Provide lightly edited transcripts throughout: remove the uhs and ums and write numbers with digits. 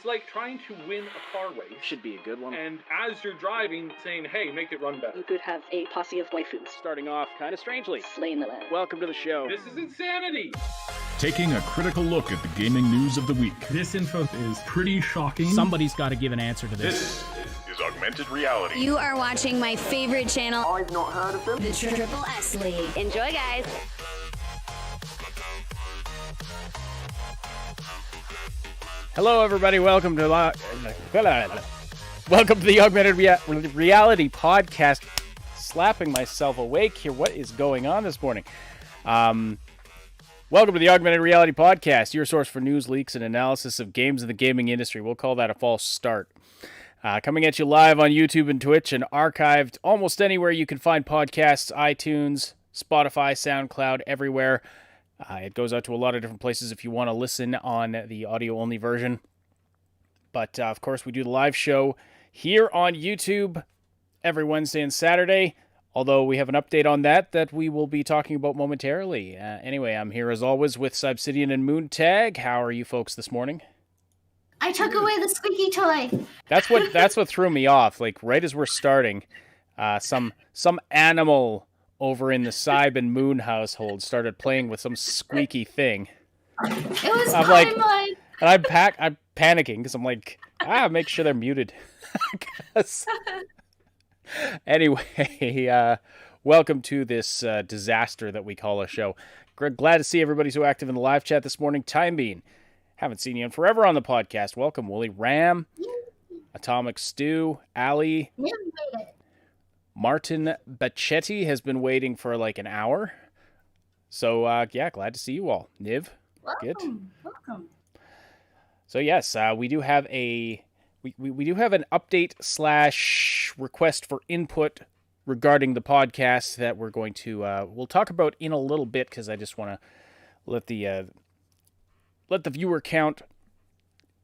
like trying to win a car race. Should be a good one. And as you're driving, saying, hey, make it run better. You could have a posse of waifus. Starting off kind of strangely. Slaying the land. Welcome to the show. This is insanity. Taking a critical look at the gaming news of the week. This info is pretty shocking. Somebody's got to give an answer to this. This is Augmented Reality. You are watching my favorite channel. I've not heard of them. The Triple S League. Enjoy, guys. Hello, everybody. Welcome to the Augmented Reality podcast. Slapping myself awake here. What is going on this morning? Welcome to the Augmented Reality podcast, your source for news, leaks, and analysis of games in the gaming industry. We'll call that a false start. Coming at you live on YouTube and Twitch and archived almost anywhere you can find podcasts, iTunes, Spotify, SoundCloud, everywhere. It goes out to a lot of different places if you want to listen on the audio-only version. But, of course, we do the live show here on YouTube every Wednesday and Saturday, although we have an update on that we will be talking about momentarily. Anyway, I'm here as always with Cybsidian and Moontag. How are you folks this morning? I took away the squeaky toy. That's what threw me off. Like, right as we're starting, some animal over in the Cyb and Moon household started playing with some squeaky thing. It was mine. And I'm panicking because I'm like, make sure they're muted. Anyway, welcome to this disaster that we call a show. Glad to see everybody so active in the live chat this morning. Time Bean, haven't seen you in forever on the podcast. Welcome, Wooly Ram, Atomic Stew, Ali. Martin Bacchetti has been waiting for like an hour. So, glad to see you all. Niv, welcome. So, yes, we do have we do have an update / request for input regarding the podcast that we're going to we'll talk about in a little bit, because I just want to let the viewer count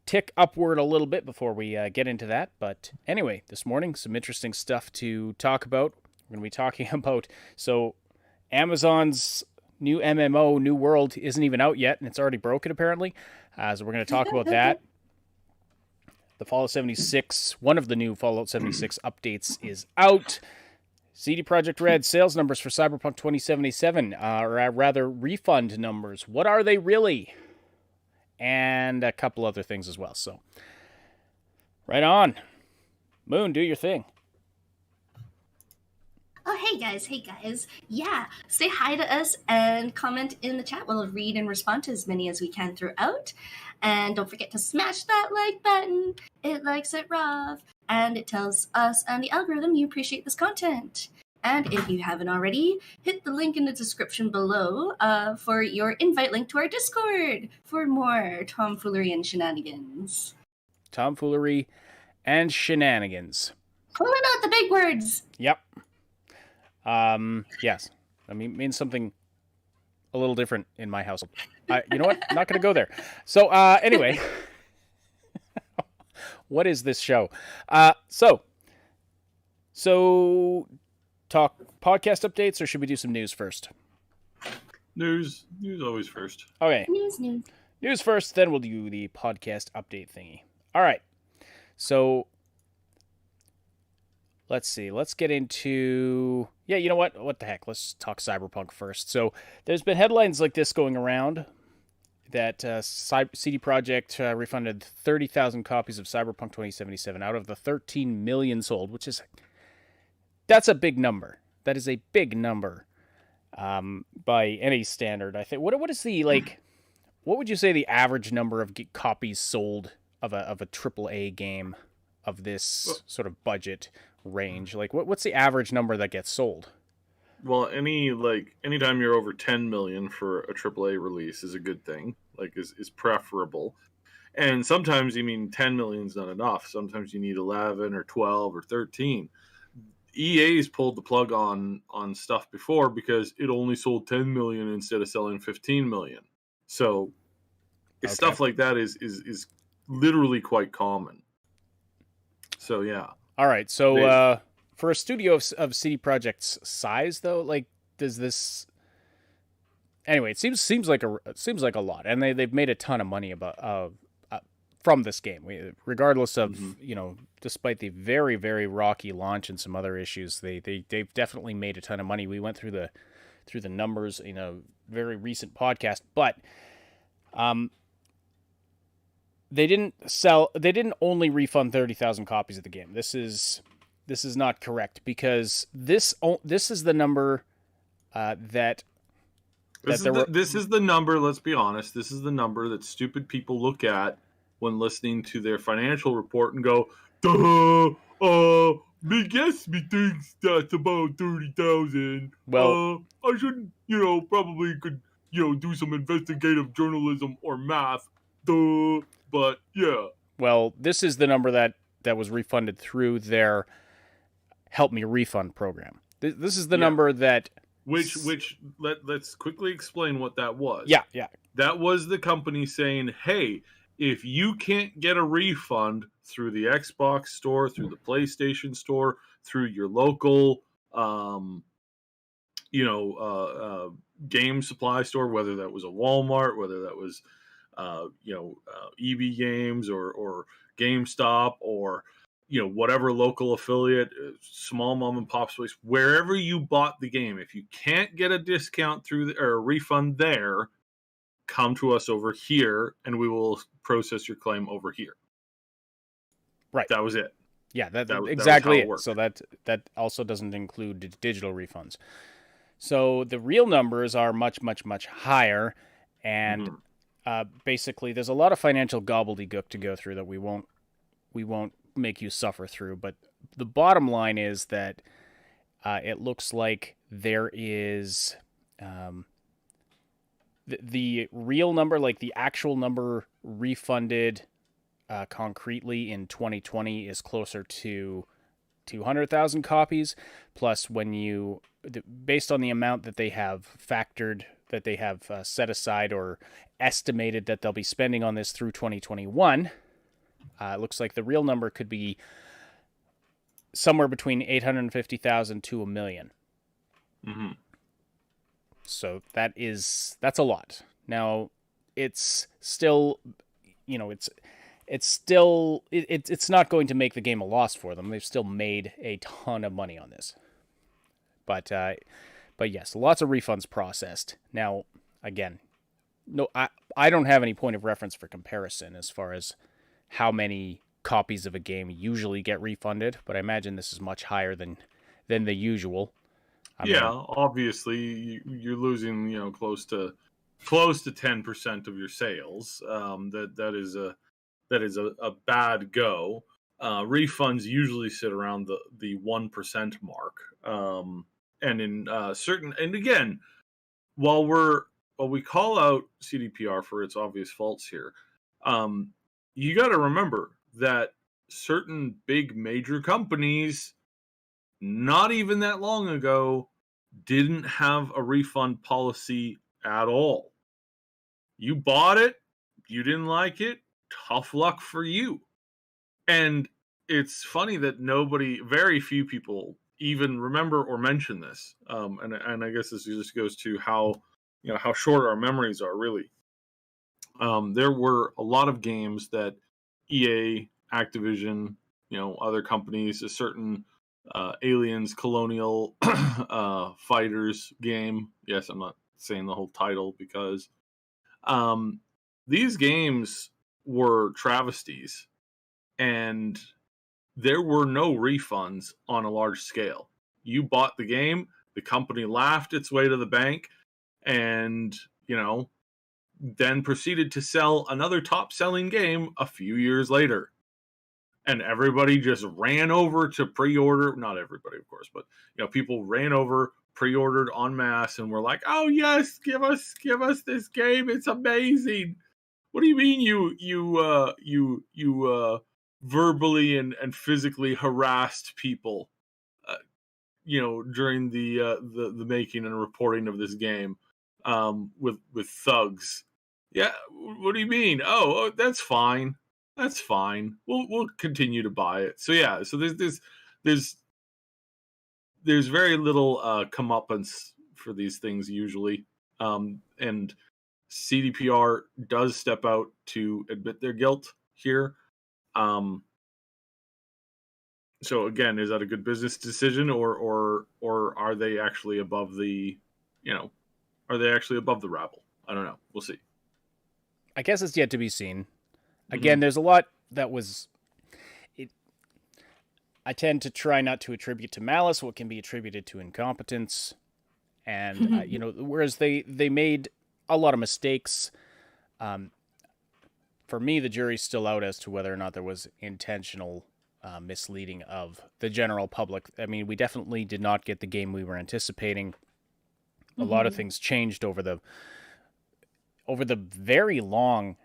tick upward a little bit before we get into that. But anyway, this morning, some interesting stuff to talk about. We're going to be talking about, so Amazon's new MMO, New World, isn't even out yet, and it's already broken, apparently. So we're going to talk about that. The Fallout 76, one of the new Fallout 76 updates is out. CD Projekt Red sales numbers for Cyberpunk 2077, or rather refund numbers. What are they really? And a couple other things as well. So, right on. Moon, do your thing. Oh, hey guys. Yeah, say hi to us and comment in the chat. We'll read and respond to as many as we can throughout. And don't forget to smash that like button. It likes it rough. And it tells us and the algorithm you appreciate this content. And if you haven't already, hit the link in the description below for your invite link to our Discord for more tomfoolery and shenanigans. Tomfoolery and shenanigans. Pulling out the big words. Yep. Yes. I mean, means something a little different in my household. You know what? I'm not going to go there. So, anyway. What is this show? So talk podcast updates, or should we do some news first? News always first. Okay. News first, then we'll do the podcast update thingy. All right. So let's see. Let's get into... Yeah, you know what? What the heck? Let's talk Cyberpunk first. So there's been headlines like this going around that CD Projekt refunded 30,000 copies of Cyberpunk 2077 out of the 13 million sold, which is... That's a big number. That is a big number by any standard, I think. What is the, like... What would you say the average number of copies sold of a AAA game of this sort of budget range? Like, what's the average number that gets sold? Well, anytime you're over 10 million for a AAA release is a good thing. Like, is preferable. And sometimes, 10 million is not enough. Sometimes you need 11 or 12 or 13. EA's pulled the plug on stuff before because it only sold 10 million instead of selling 15 million. So stuff like that is literally quite common. So yeah. All right. So for a studio of CD Projekt's size, though, like, does this? Anyway, it seems like a lot, and they've made a ton of money from this game. Regardless of Mhm. despite the very, very rocky launch and some other issues, they've definitely made a ton of money. We went through the numbers in a very recent podcast, but they didn't only refund 30,000 copies of the game. This is not correct, because this is the number that This is the number, let's be honest, this is the number that stupid people look at when listening to their financial report and go, duh, me guess me thinks that's about 30,000. Well, I should, probably could, do some investigative journalism or math, duh, but yeah. well, this is the number that was refunded through their Help Me Refund program. This is the number that... Let's quickly explain what that was. Yeah. That was the company saying, hey, if you can't get a refund through the Xbox store, through the PlayStation store, through your local, game supply store, whether that was a Walmart, whether that was, EB Games or GameStop or, whatever local affiliate, small mom and pop space, wherever you bought the game, if you can't get a discount or a refund there, come to us over here and we will process your claim over here. Right. That was it. Yeah, that exactly was how it it. worked. So that also doesn't include digital refunds. So the real numbers are much, much, much higher, and basically there's a lot of financial gobbledygook to go through that we won't make you suffer through. But the bottom line is that it looks like there is the real number, like the actual number refunded concretely in 2020 is closer to 200,000 copies. Plus, based on the amount that they have factored, that they have set aside or estimated that they'll be spending on this through 2021, it looks like the real number could be somewhere between 850,000 to $1 million. Mm-hmm. So that's a lot. Now, it's still, it's not going to make the game a loss for them. They've still made a ton of money on this. But yes, lots of refunds processed. Now, again, no, I don't have any point of reference for comparison as far as how many copies of a game usually get refunded, but I imagine this is much higher than the usual. Obviously you're losing, close to 10% of your sales. That is a bad go. Refunds usually sit around the 1% mark. And in and again, while we call out CDPR for its obvious faults here, you got to remember that certain big major companies, not even that long ago, didn't have a refund policy at all. You bought it, you didn't like it, tough luck for you. And it's funny that very few people even remember or mention this. And I guess this just goes to how short our memories are, really. There were a lot of games that EA, Activision, other companies, a certain Aliens Colonial Fighters game. Yes, I'm not saying the whole title because these games were travesties, and there were no refunds on a large scale. You bought the game, the company laughed its way to the bank, and then proceeded to sell another top-selling game a few years later. And everybody just ran over to pre-order. Not everybody, of course, but people ran over, pre-ordered en masse, and were like, "Oh yes, give us this game. It's amazing." What do you mean you verbally and physically harassed people, during the making and reporting of this game, with thugs? Yeah, what do you mean? Oh, that's fine. That's fine. We'll continue to buy it. So yeah, so there's very little comeuppance for these things usually, and CDPR does step out to admit their guilt here. So again, is that a good business decision, or are they actually above the, are they actually above the rabble? I don't know. We'll see. I guess it's yet to be seen. Again, there's a lot that was. I tend to try not to attribute to malice what can be attributed to incompetence, and whereas they made a lot of mistakes. For me, the jury's still out as to whether or not there was intentional misleading of the general public. I mean, we definitely did not get the game we were anticipating. A lot of things changed over the very long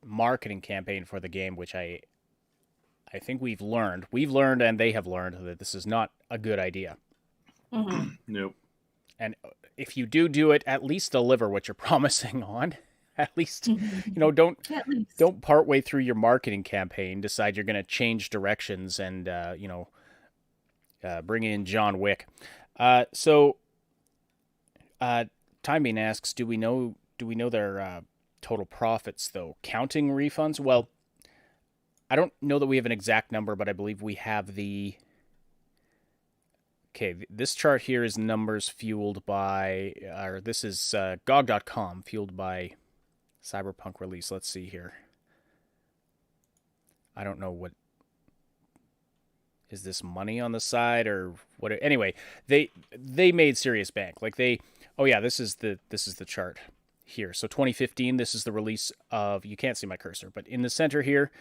marketing campaign for the game, which I think we've learned, and they have learned that this is not a good idea. Nope. And if you do it, at least deliver what you're promising on. At least, don't part way through your marketing campaign, decide you're going to change directions and, bring in John Wick. So Timing asks, do we know their total profits, though? Counting refunds? Well, I don't know that we have an exact number, but I believe we have the... Okay, this chart here is numbers fueled by... or this is GOG.com, fueled by Cyberpunk release. Let's see here. I don't know what... Is this money on the side or what? Anyway, they made serious bank. Like they... Oh yeah, this is the chart here. So 2015, this is the release of... You can't see my cursor, but in the center here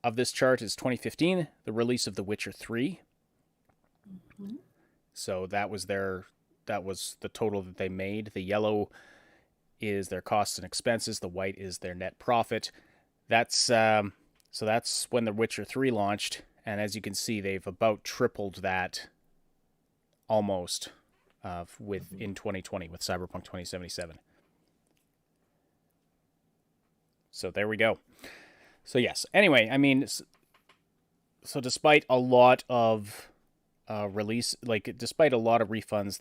of this chart is 2015, the release of The Witcher 3. So that was the total that they made. The yellow is their costs and expenses. The white is their net profit. That's when The Witcher 3 launched, and as you can see, they've about tripled that almost in 2020 with Cyberpunk 2077. So there we go. So yes. Anyway, I mean, so despite a lot of despite a lot of refunds,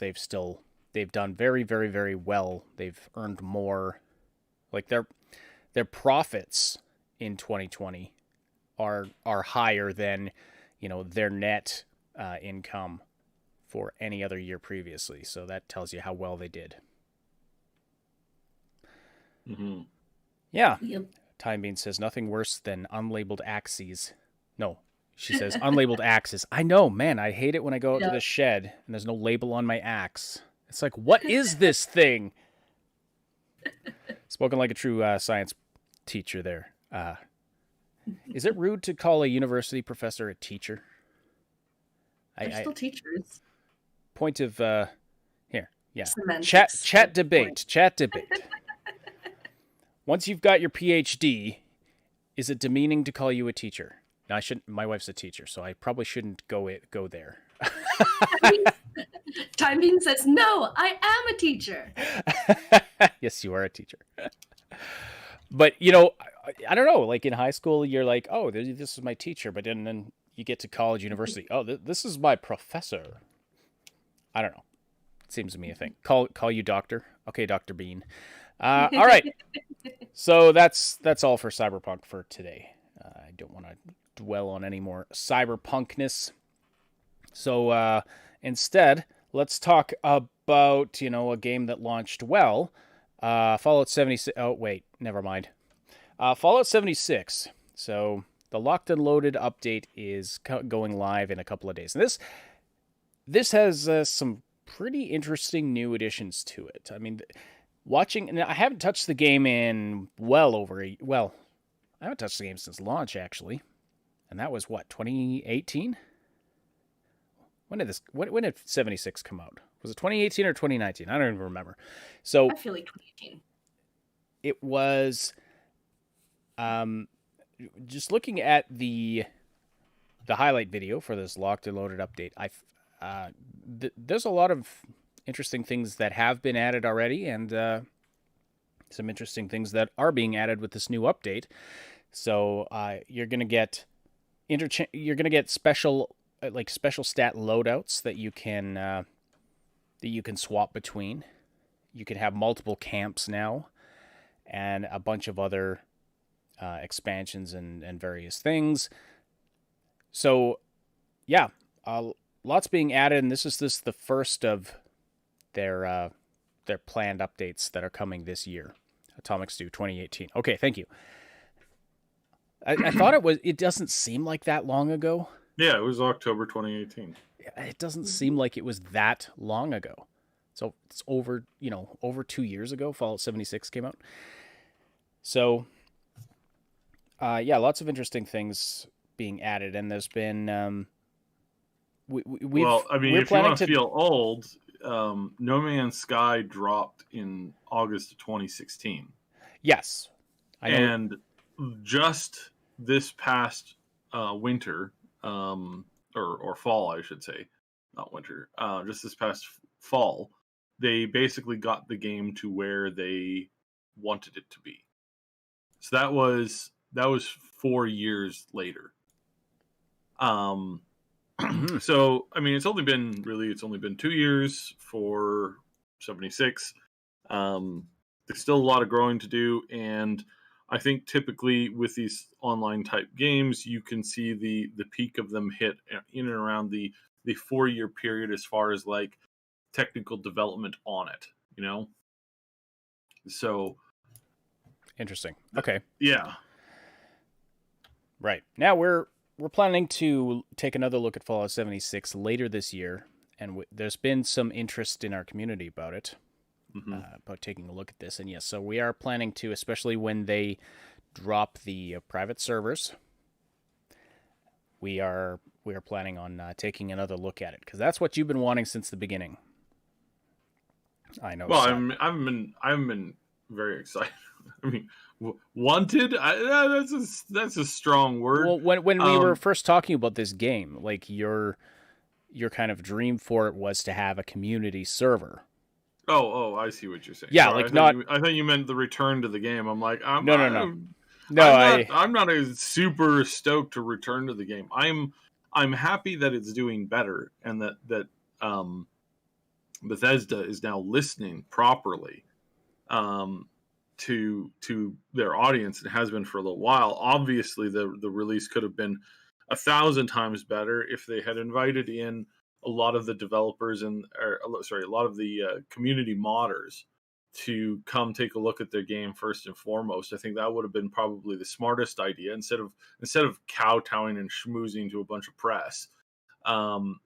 they've done very, very, very well. They've earned more. Like their profits in 2020 are higher than, their net income for any other year previously. So that tells you how well they did. Mm-hmm. Yeah. Yep. Time Bean says nothing worse than unlabeled axes. No, she says unlabeled axes. I know, man. I hate it when I go out to the shed and there's no label on my axe. It's like, what is this thing? Spoken like a true science teacher there. Is it rude to call a university professor a teacher? They're still teachers. Point of here, yeah. Semantics. Chat debate. Once you've got your PhD, is it demeaning to call you a teacher? Now, I shouldn't. My wife's a teacher, so I probably shouldn't go there. Timing says, no, I am a teacher. Yes, you are a teacher. But, I don't know. Like in high school, you're like, oh, this is my teacher. But then you get to college, university. Oh, this is my professor. I don't know. It seems to me a thing. Call you doctor. Okay, Dr. Bean. All right. So that's all for Cyberpunk for today. I don't want to dwell on any more cyberpunkness. So instead, let's talk about, a game that launched well. Fallout 76. Oh, wait, never mind. Fallout 76. So the Locked and Loaded update is going live in a couple of days. And this has some pretty interesting new additions to it. I mean, and I haven't touched the game in I haven't touched the game since launch, actually. And that was, 2018? When did 76 come out? Was it 2018 or 2019? I don't even remember. So I feel like 2018. It was, just looking at the highlight video for this Locked and Loaded update, there's a lot of interesting things that have been added already, and some interesting things that are being added with this new update. So you're gonna get special stat loadouts that you can swap between. You can have multiple camps now, and a bunch of other expansions and various things. So, yeah, lots being added, and this is the first of their planned updates that are coming this year. Atomic Stew 2018. Okay, thank you. I thought it doesn't seem like that long ago. Yeah, it was October 2018. It doesn't seem like it was that long ago. So it's over 2 years ago, Fallout 76 came out. So, lots of interesting things being added, and there's been if you want to feel old, No Man's Sky dropped in August of 2016. Yes, I know. And just this past winter, or fall, I should say, not winter, just this past fall, they basically got the game to where they wanted it to be. So that was 4 years later. So I mean, it's only been 2 years for 76. There's still a lot of growing to do, and I think typically with these online type games, you can see the peak of them hit in and around the 4 year period as far as like technical development on it, you know? So interesting. Okay. Yeah. Right. Now we're planning to take another look at Fallout 76 later this year, and there's been some interest in our community about it. About taking a look at this, and yes, so we are planning to, especially when they drop the private servers, we are planning on taking another look at it, because that's what you've been wanting since the beginning. I know. Well, I've been very excited. I mean, wanted. That's a strong word. Well, when we were first talking about this game, like your kind of dream for it was to have a community server. Oh, I see what you're saying. Yeah, Sorry, like I thought you meant the return to the game. I'm like, No. I'm not as super stoked to return to the game. I'm happy that it's doing better, and that Bethesda is now listening properly to their audience. It has been for a little while. Obviously, the release could have been 1,000 times better if they had invited in a lot of the developers a lot of the community modders to come take a look at their game first and foremost. I think that would have been probably the smartest idea instead of kowtowing and schmoozing to a bunch of press. And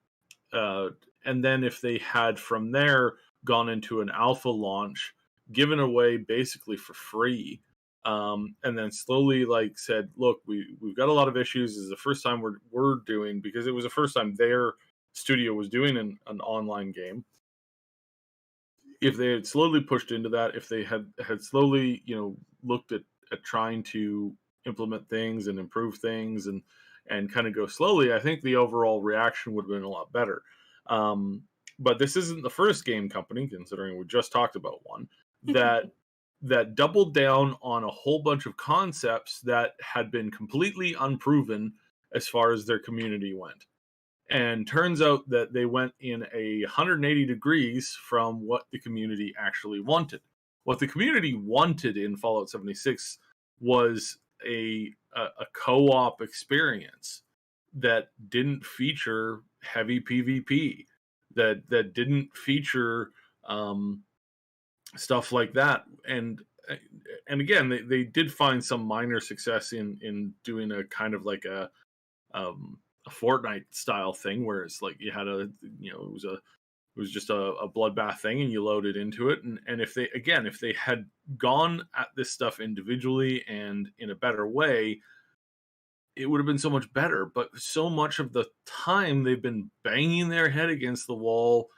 then if they had from there gone into an alpha launch, given away basically for free, and then slowly like said, look, we've got a lot of issues. This is the first time we're doing, because it was the first time their studio was doing an online game. If they had slowly pushed into that, if they had slowly, looked at trying to implement things and improve things and kind of go slowly, I think the overall reaction would have been a lot better. But this isn't the first game company, considering we just talked about one, that doubled down on a whole bunch of concepts that had been completely unproven as far as their community went. And turns out that they went in 180 degrees from what the community actually wanted. What the community wanted in Fallout 76 was a co-op experience that didn't feature heavy PvP, that didn't feature stuff like that. And again, they did find some minor success in doing a kind of like a Fortnite style thing where it's like you had it was just a bloodbath thing and you loaded into it. And if they had gone at this stuff individually and in a better way, it would have been so much better. But so much of the time they've been banging their head against the wall.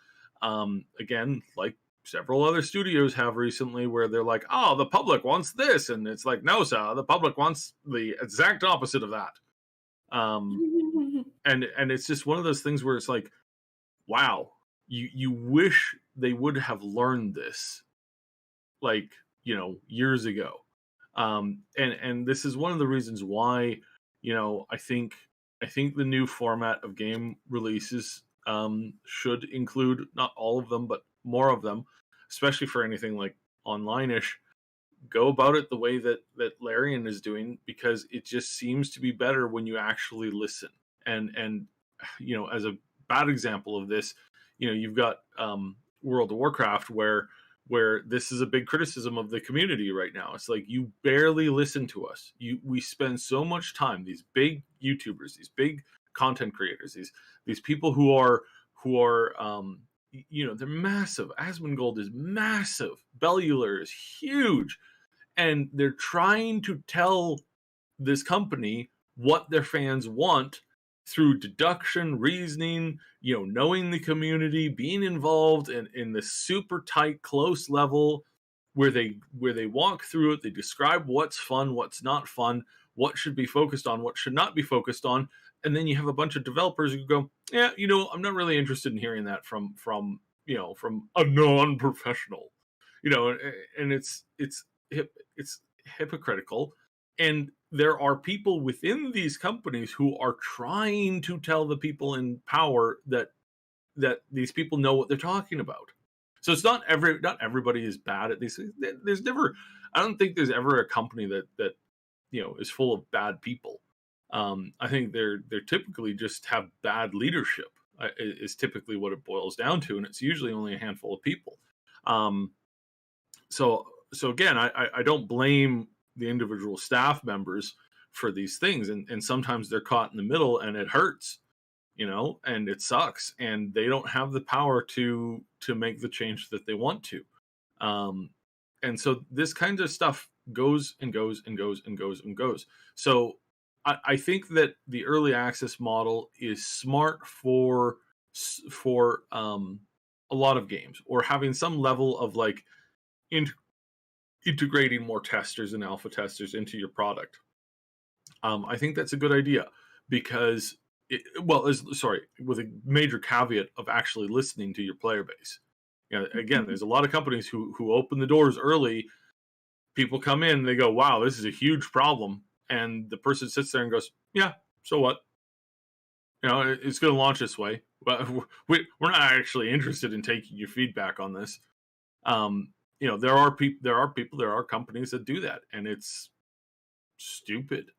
Again, like several other studios have recently, where they're like, oh, the public wants this. And it's like, no, sir, the public wants the exact opposite of that. And it's just one of those things where it's like, wow, you wish they would have learned this, like, years ago. And this is one of the reasons why, I think the new format of game releases should include not all of them, but more of them, especially for anything like online-ish, go about it the way that Larian is doing, because it just seems to be better when you actually listen. And as a bad example of this, you've got World of Warcraft, where this is a big criticism of the community right now. It's like, you barely listen to us. We spend so much time, these big YouTubers, these big content creators, these people who are they're massive. Asmongold is massive. Bellular is huge. And they're trying to tell this company what their fans want through deduction, reasoning, knowing the community, being involved in the super tight, close level where they walk through it. They describe what's fun, what's not fun, what should be focused on, what should not be focused on. And then you have a bunch of developers who go, yeah, I'm not really interested in hearing that from a non-professional, and it's hypocritical. And there are people within these companies who are trying to tell the people in power that these people know what they're talking about. So it's not everybody is bad at these things. I don't think there's ever a company that is full of bad people. I think they're typically just have bad leadership, is typically what it boils down to, and it's usually only a handful of people. So again, I don't blame the individual staff members for these things, and sometimes they're caught in the middle, and it hurts, and it sucks, and they don't have the power to make the change that they want to. And so this kind of stuff goes and goes and goes and goes and goes. So I think that the early access model is smart for a lot of games, or having some level of like integrating more testers and alpha testers into your product. I think that's a good idea, because with a major caveat of actually listening to your player base. Again, there's a lot of companies who open the doors early. People come in, they go, wow, this is a huge problem. And the person sits there and goes, yeah, so what? It's going to launch this way. But we're not actually interested in taking your feedback on this. There are companies that do that, and it's stupid,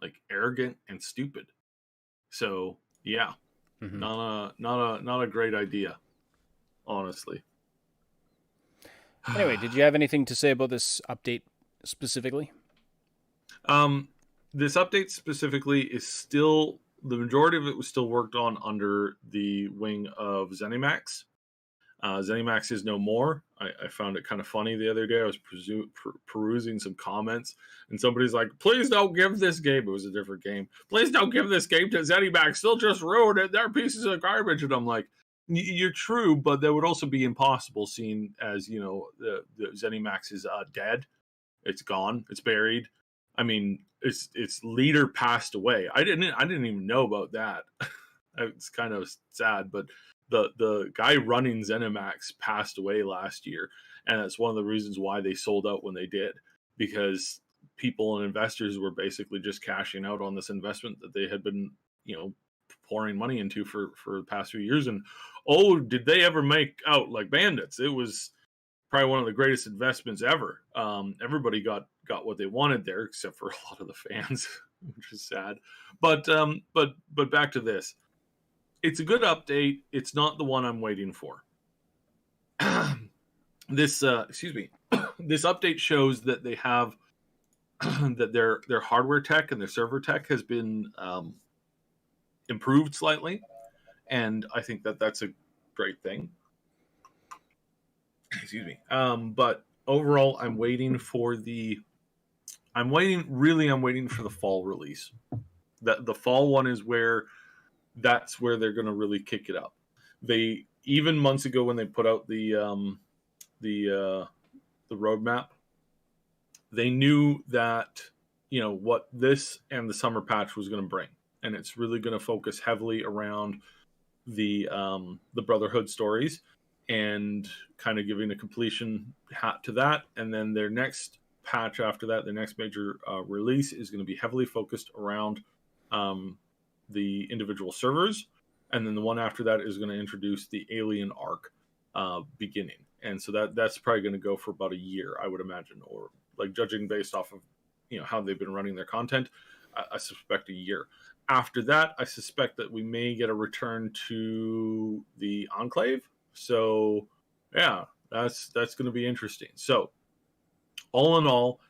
like arrogant and stupid. So yeah, not a great idea, honestly. Anyway, did you have anything to say about this update specifically? This update specifically is still, the majority of it was still worked on under the wing of ZeniMax. ZeniMax is no more. I found it kind of funny the other day. I was perusing some comments, and somebody's like, please don't give this game. It was a different game. Please don't give this game to ZeniMax. They'll just ruin it. They're pieces of garbage. And I'm like, you're true, but that would also be impossible, seeing as, the ZeniMax is dead. It's gone. It's buried. I mean, its leader passed away. I didn't even know about that. It's kind of sad, but the guy running ZeniMax passed away last year, and that's one of the reasons why they sold out when they did, because people and investors were basically just cashing out on this investment that they had been, pouring money into for the past few years. And did they ever make out like bandits? It was probably one of the greatest investments ever. Everybody got what they wanted there, except for a lot of the fans, which is sad. But back to this. It's a good update. It's not the one I'm waiting for. This update shows that they have that their hardware tech and their server tech has been improved slightly, and I think that that's a great thing. Excuse me. But overall, I'm waiting for the fall release. The fall one is where they're going to really kick it up. They, even months ago when they put out the roadmap, they knew that what this and the summer patch was going to bring, and it's really going to focus heavily around the Brotherhood stories and kind of giving a completion hat to that. And then their next patch after that, their next major release, is going to be heavily focused around the individual servers, and then the one after that is going to introduce the alien arc beginning. And so that's probably going to go for about a year, I would imagine, or like judging based off of how they've been running their content, I suspect a year. After that, I suspect that we may get a return to the Enclave. So yeah, that's going to be interesting. So all in all,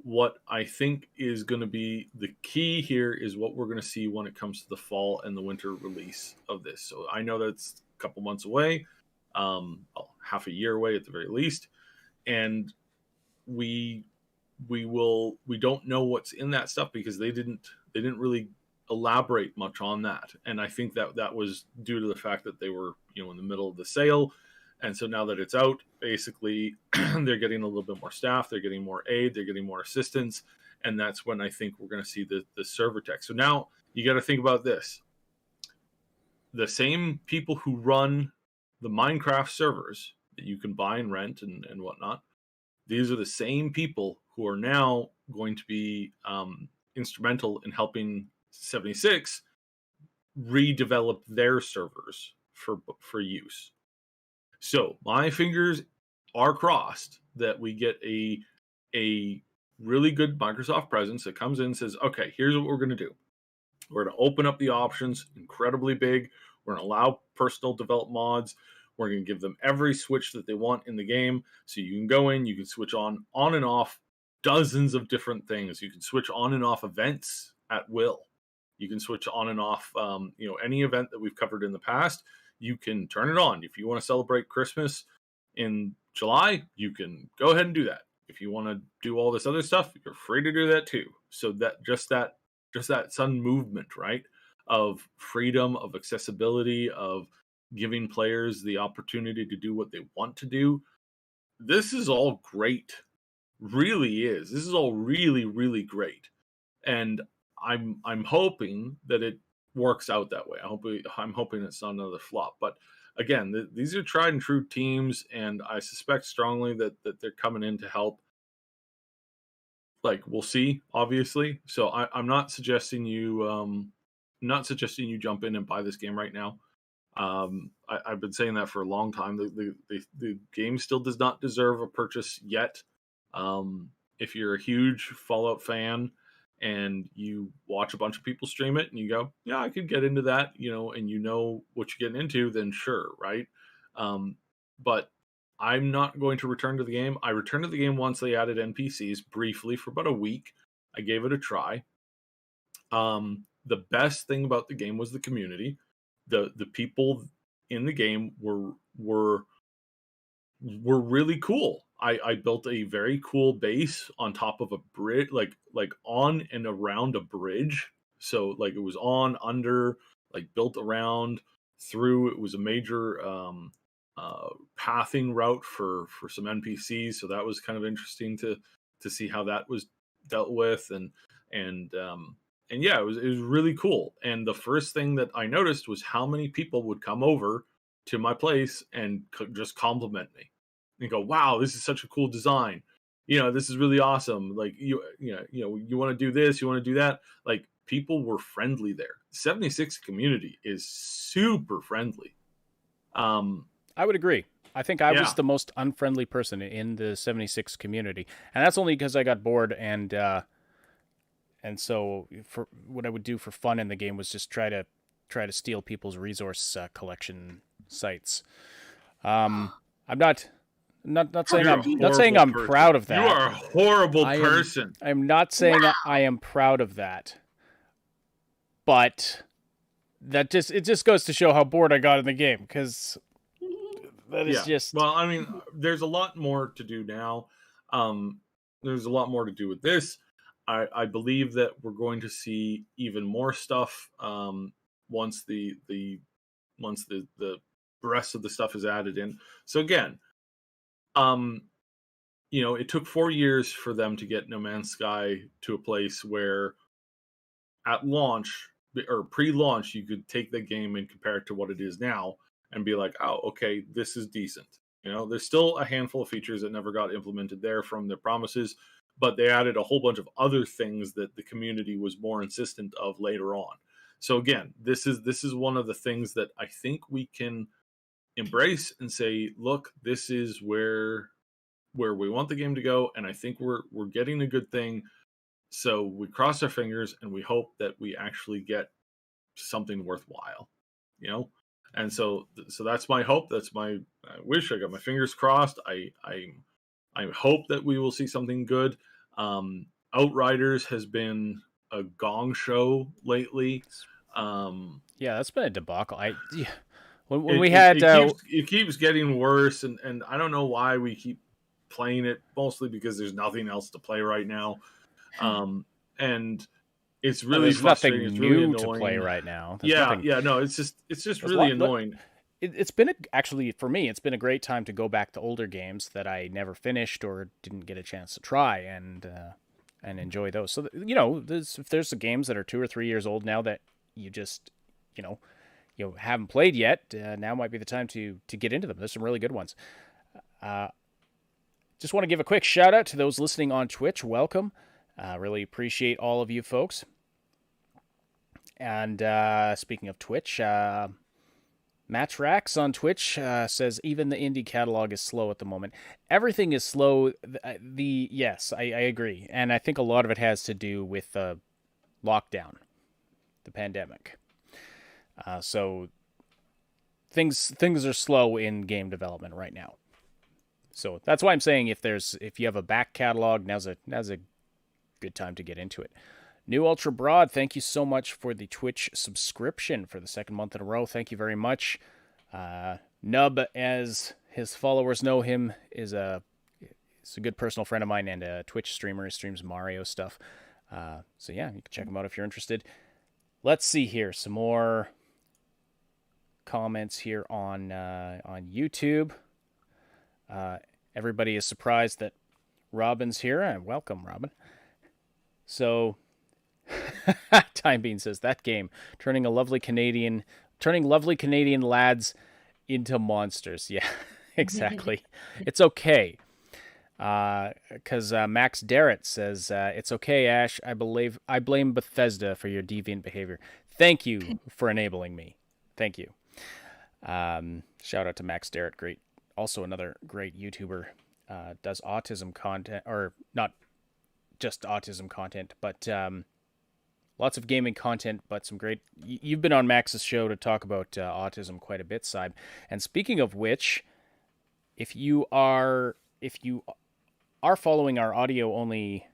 what I think is going to be the key here is what we're going to see when it comes to the fall and the winter release of this. So I know that's a couple months away, half a year away at the very least, and we don't know what's in that stuff because they didn't really elaborate much on that. And I think that was due to the fact that they were in the middle of the sale. And so now that it's out, basically they're getting a little bit more staff, they're getting more aid, they're getting more assistance, and that's when I think we're going to see the server tech. So now you got to think about this. The same people who run the Minecraft servers that you can buy and rent and whatnot, these are the same people who are now going to be instrumental in helping 76 redevelop their servers for use. So my fingers are crossed that we get a really good Microsoft presence that comes in and says, okay, here's what we're going to do. We're going to open up the options incredibly big. We're going to allow personal develop mods. We're going to give them every switch that they want in the game. So you can go in, you can switch on and off dozens of different things. You can switch on and off events at will. You can switch on and off, any event that we've covered in the past. You can turn it on. If you want to celebrate Christmas in July, you can go ahead and do that. If you want to do all this other stuff, you're free to do that too. So that just that sudden movement, right? Of freedom, of accessibility, of giving players the opportunity to do what they want to do. This is all great. Really is. This is all really, really great. And I'm hoping that it works out that way. I'm hoping it's not another flop. But again, these are tried and true teams, and I suspect strongly that they're coming in to help. Like, we'll see, obviously. So I'm not suggesting you jump in and buy this game right now. I've been saying that for a long time. The game still does not deserve a purchase yet. If you're a huge Fallout fan and you watch a bunch of people stream it and you go, yeah, I could get into that, and you know what you're getting into, then sure, right? But I'm not going to return to the game. I returned to the game once they added NPCs briefly for about a week. I gave it a try. The best thing about the game was the community. The people in the game were really cool. I built a very cool base on top of a bridge, like on and around a bridge. So like it was on, under, like built around, through. It was a major pathing route for some NPCs. So that was kind of interesting to see how that was dealt with, and yeah, it was really cool. And the first thing that I noticed was how many people would come over to my place and just compliment me and go, wow, this is such a cool design. This is really awesome. Like, you want to do this, you want to do that. Like, people were friendly there. 76 community is super friendly. I would agree. I think I was the most unfriendly person in the 76 community. And that's only because I got bored, and so for what I would do for fun in the game was just try to steal people's resource collection sites. I'm not saying I'm proud of that. You are a horrible person. I'm not saying I am proud of that. But it just goes to show how bored I got in the game, because that is just... Well, I mean, there's a lot more to do now. There's a lot more to do with this. I believe that we're going to see even more stuff once the rest of the stuff is added in. So again, it took 4 years for them to get No Man's Sky to a place where at launch or pre-launch you could take the game and compare it to what it is now and be like, oh, okay, this is decent. There's still a handful of features that never got implemented there from their promises, but they added a whole bunch of other things that the community was more insistent of later on. So again, this is one of the things that I think we can embrace and say, look, this is where where we want the game to go, and I think we're getting a good thing. So we cross our fingers and we hope that we actually get something worthwhile, you know. And so that's my hope. That's my wish. I got my fingers crossed. I hope that we will see something good. Outriders has been a gong show lately. Yeah, that's been a debacle. When It, we it- had it keeps getting worse, and I don't know why we keep playing it. Mostly because there's nothing else to play right now, and it's really there's frustrating. nothing It's really new annoying. to play right now. There's Yeah, nothing- yeah, no, it's just there's really annoying. It's been actually for me. It's been a great time to go back to older games that I never finished or didn't get a chance to try and enjoy those. So you know, if there's the games that are 2 or 3 years old now that you just you haven't played yet, now might be the time to get into them. There's some really good ones. Just want to give a quick shout out to those listening on Twitch. Welcome. Really appreciate all of you folks. And speaking of Twitch, Matrax on Twitch says even the indie catalog is slow at the moment. Everything is slow. Yes, I agree, and I think a lot of it has to do with the lockdown, the pandemic. So things are slow in game development right now. So that's why I'm saying if you have a back catalog, now's a good time to get into it. New Ultra Broad, thank you so much for the Twitch subscription for the second month in a row. Thank you very much. Nub, as his followers know him, is a good personal friend of mine and a Twitch streamer. He streams Mario stuff. So yeah, you can check him out if you're interested. Let's see here. Some more comments here on YouTube. Everybody is surprised that Robin's here. Welcome, Robin. So, Time Bean says that game turning lovely Canadian lads into monsters. Yeah, exactly. It's okay. Because Max Darrett says it's okay, Ash. I blame Bethesda for your deviant behavior. Thank you for enabling me. Thank you. Shout out to Max Darrett. Great. Also another great YouTuber. Does autism content, or not just autism content, but lots of gaming content, but some great... You've been on Max's show to talk about autism quite a bit, Cyb. And speaking of which, if you are following our audio-only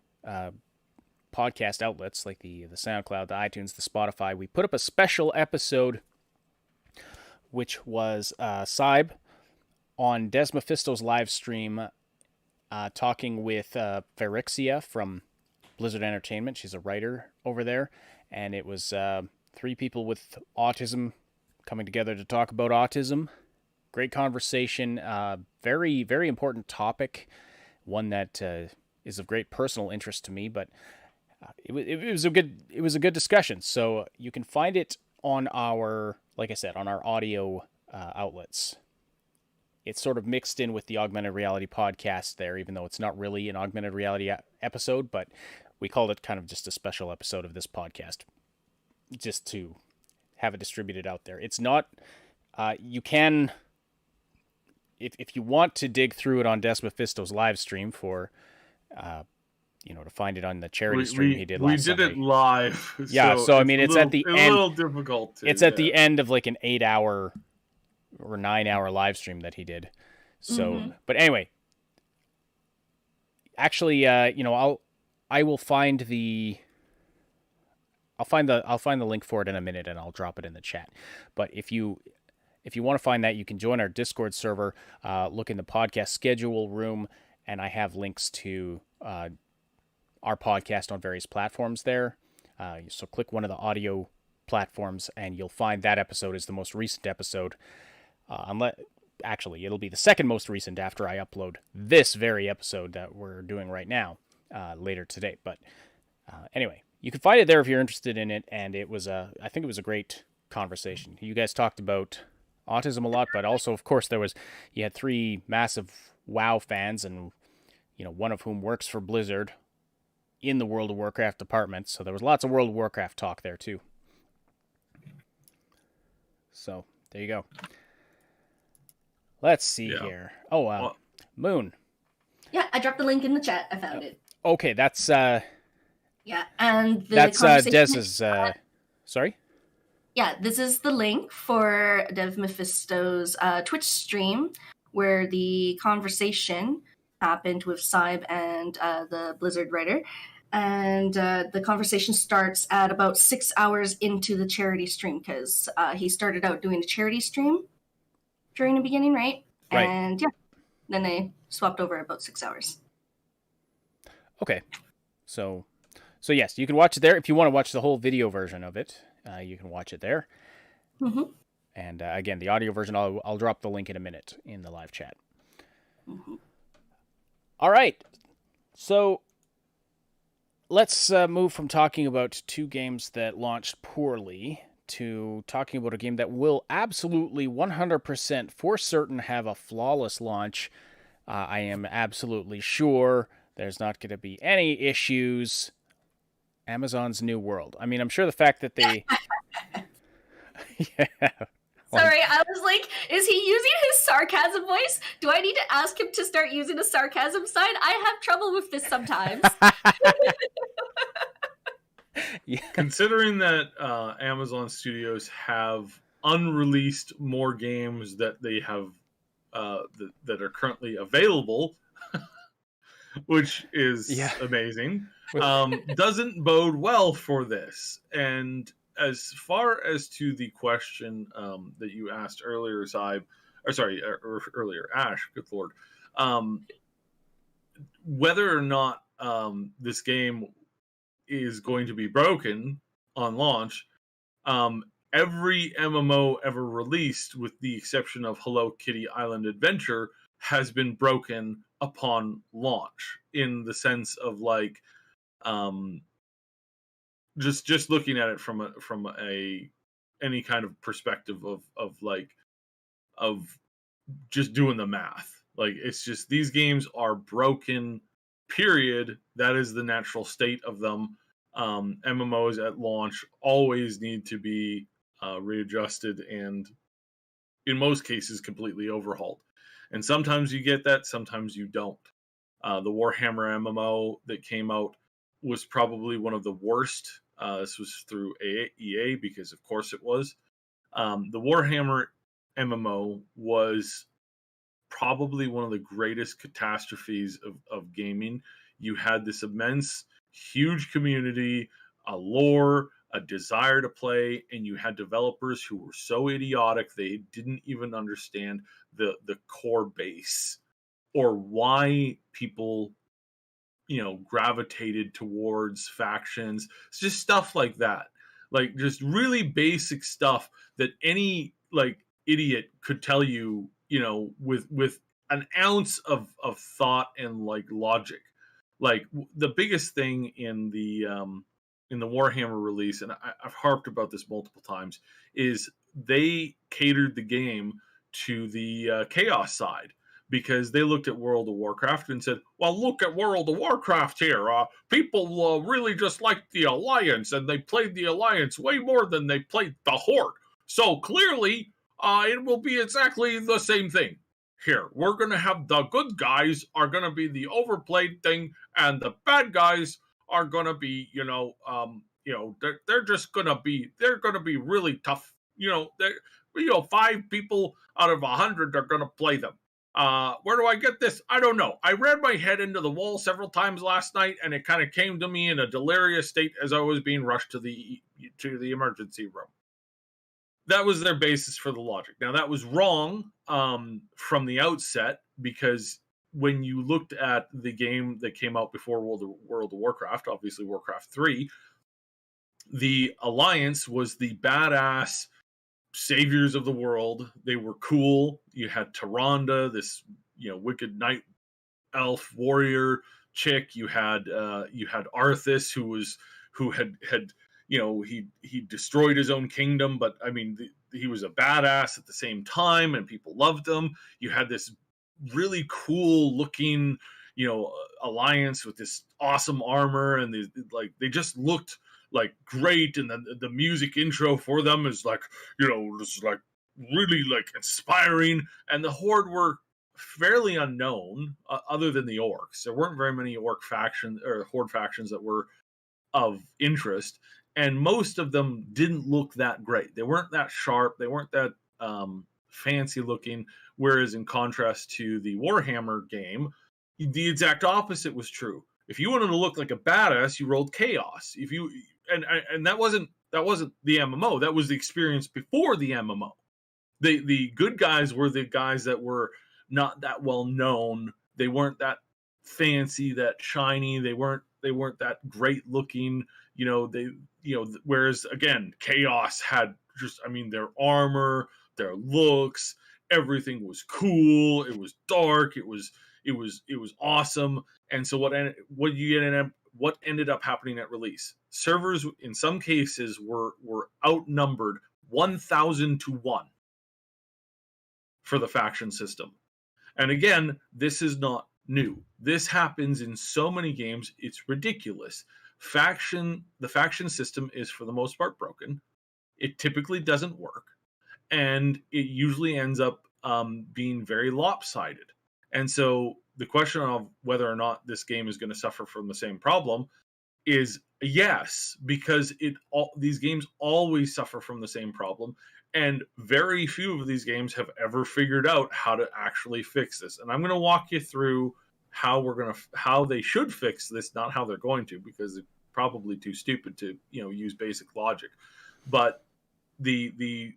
podcast outlets, like the SoundCloud, the iTunes, the Spotify, we put up a special episode, which was Cyb on Des Mephisto's live stream, talking with Phyrexia from Blizzard Entertainment. She's a writer over there, and it was 3 people with autism coming together to talk about autism. Great conversation, very, very important topic, one that is of great personal interest to me, but it was a good discussion. So you can find it on our, like I said, on our audio outlets. It's sort of mixed in with the Augmented Reality podcast there, even though it's not really an Augmented Reality episode, but we called it kind of just a special episode of this podcast, just to have it distributed out there. It's not, you can, if you want to dig through it on Des Mephisto's live stream for, to find it on the charity stream he did last Sunday. We did it live. Yeah, so I mean, it's at the end. It's a little difficult. It's at the end of like an 8-hour or 9-hour live stream that he did. So, But anyway, actually, I will find the link for it in a minute, and I'll drop it in the chat. But if you want to find that, you can join our Discord server, look in the podcast schedule room, and I have links to our podcast on various platforms there. So click one of the audio platforms, and you'll find that episode is the most recent episode. Actually, it'll be the second most recent after I upload this very episode that we're doing right now later today. But anyway, you can find it there if you're interested in it, and I think it was a great conversation. You guys talked about autism a lot, but also, of course, you had 3 massive WoW fans, and one of whom works for Blizzard in the World of Warcraft department. So there was lots of World of Warcraft talk there too. So there you go. Let's see here. Oh, Moon. Yeah, I dropped the link in the chat. I found it. Okay, that's Yeah, and the that's conversation. Dez's. Sorry. Yeah, this is the link for Dev Mephisto's Twitch stream where the conversation happened with Cyb and the Blizzard writer. And the conversation starts at about 6 hours into the charity stream because he started out doing a charity stream during the beginning, right? Right. And yeah, then they swapped over about 6 hours. Okay. So yes, you can watch it there. If you want to watch the whole video version of it, you can watch it there. Mm-hmm. And again, the audio version, I'll drop the link in a minute in the live chat. Mm-hmm. All right. So let's move from talking about two games that launched poorly to talking about a game that will absolutely 100% for certain have a flawless launch. I am absolutely sure there's not going to be any issues. Amazon's New World. I mean, I'm sure the fact that they... yeah. Sorry, I was like, is he using his sarcasm voice? Do I need to ask him to start using a sarcasm sign? I have trouble with this sometimes. Yeah. Considering that Amazon Studios have unreleased more games that they have that are currently available, which is amazing, doesn't bode well for this. And as far as to the question that you asked earlier, earlier, Ash, good lord, whether or not this game is going to be broken on launch, every MMO ever released, with the exception of Hello Kitty Island Adventure, has been broken upon launch, in the sense of like just looking at it from a any kind of perspective of just doing the math. Like, it's just, these games are broken, period. That is the natural state of them. MMOs at launch always need to be readjusted and, in most cases, completely overhauled. And sometimes you get that, sometimes you don't. The Warhammer MMO that came out was probably one of the worst. This was through EA, because of course it was. The Warhammer MMO was probably one of the greatest catastrophes of gaming. You had this immense, huge community, a lore, a desire to play, and you had developers who were so idiotic they didn't even understand the core base, or why people gravitated towards factions. It's just stuff like that, like just really basic stuff that any idiot could tell you, with an ounce of thought and logic. Like, the biggest thing in the Warhammer release, and I've harped about this multiple times, is they catered the game to the chaos side, because they looked at World of Warcraft and said, well, look at World of Warcraft here. People really just liked the Alliance, and they played the Alliance way more than they played the Horde. So clearly, it will be exactly the same thing here. We're going to have the good guys are going to be the overplayed thing, and the bad guys are going to be, they're just going to be, they're going to be really tough. 5 people out of 100 are going to play them. Where do I get this? I don't know. I ran my head into the wall several times last night, and it kind of came to me in a delirious state as I was being rushed to the emergency room. That was their basis for the logic. Now, that was wrong from the outset, because when you looked at the game that came out before World of Warcraft, obviously Warcraft 3, the Alliance was the badass saviors of the world. They were cool. You had Tyrande, this wicked night elf warrior chick. You had Arthas, who had he destroyed his own kingdom, but I mean he was a badass at the same time, and people loved him. You had this really cool looking Alliance with this awesome armor, and they just looked great, and then the music intro for them is just really inspiring. And the Horde were fairly unknown, other than the orcs. There weren't very many orc factions or horde factions that were of interest, and most of them didn't look that great. They weren't that sharp. They weren't that fancy looking. Whereas in contrast to the Warhammer game, the exact opposite was true. If you wanted to look like a badass, you rolled chaos. If you and that wasn't the MMO. That was the experience before the MMO. The good guys were the guys that were not that well known. They weren't that fancy, that shiny. They weren't that great looking. Whereas again, chaos had just, I mean, their armor, their looks, everything was cool. It was dark. It was awesome. And so what ended up happening at release? Servers in some cases were outnumbered 1,000 to 1 for the faction system. And again, this is not new. This happens in so many games, it's ridiculous. The faction system is for the most part broken. It typically doesn't work, and it usually ends up being very lopsided. And so the question of whether or not this game is going to suffer from the same problem is yes, because these games always suffer from the same problem, and very few of these games have ever figured out how to actually fix this. And I'm going to walk you through how they should fix this, not how they're going to, because it's probably too stupid to use basic logic. But it's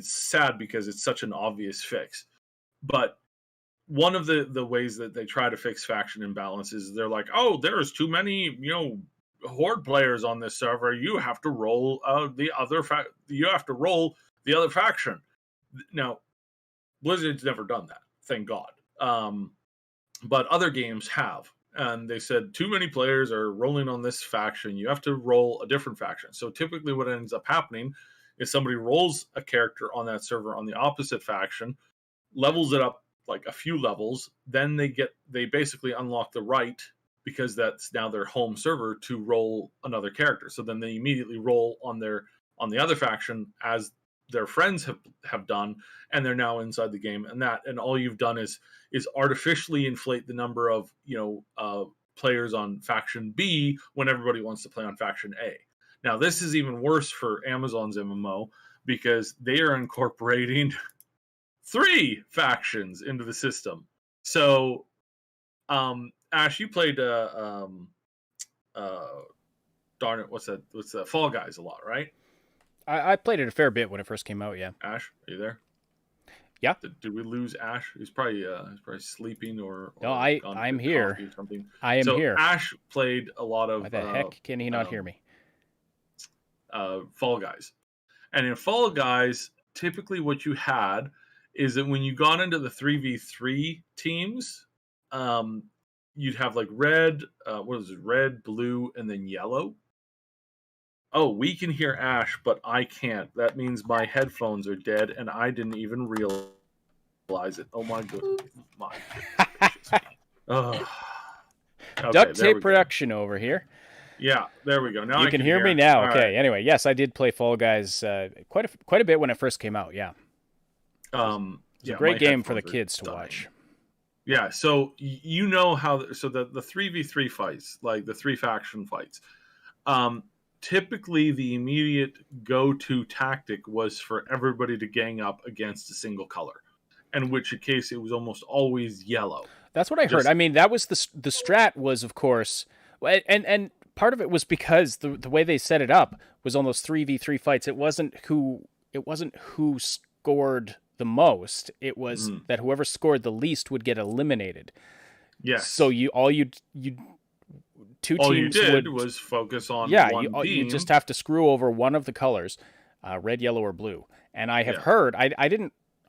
sad because it's such an obvious fix. But one of the ways that they try to fix faction imbalance is they're like, oh, there's too many horde players on this server. You have to roll the other faction. Now, Blizzard's never done that, thank God. But other games have, and they said too many players are rolling on this faction. You have to roll a different faction. So typically, what ends up happening is somebody rolls a character on that server on the opposite faction, levels it up like a few levels, then they basically unlock the right, because that's now their home server, to roll another character. So then they immediately roll on the other faction as their friends have done, and they're now inside the game. And all you've done is artificially inflate the number of players on faction B when everybody wants to play on faction A. Now this is even worse for Amazon's MMO, because they are incorporating 3 factions into the system. So Ash, you played darn it, what's that Fall Guys a lot, right? I played it a fair bit when it first came out, yeah. Ash, are you there? Yeah. Did we lose Ash? He's probably sleeping or no, I'm here. Or something. I am here. Ash played a lot of. Why the heck can he not hear me? Fall Guys, and in Fall Guys, typically what you had is that when you got into the 3v3 teams, you'd have like red, red, blue, and then yellow. Oh, we can hear Ash, but I can't. That means my headphones are dead, and I didn't even realize it. Oh my goodness. Okay, duct tape production over here. Yeah, there we go. Now you I can hear me now. All okay. Right. Anyway, yes, I did play Fall Guys quite a bit when it first came out. Yeah. It's a great game for the kids to watch. Yeah. So you know how? So the 3v3 fights, like the 3 faction fights, typically the immediate go-to tactic was for everybody to gang up against a single color, in which case it was almost always yellow. That's what I heard. I mean, that was the strat was, of course, and part of it was because the way they set it up was on those 3v3 fights. It wasn't who scored the most. It was that whoever scored the least would get eliminated. Yes. So two all teams you did was focus on one team. You just have to screw over one of the colors, red, yellow, or blue. And I have heard, I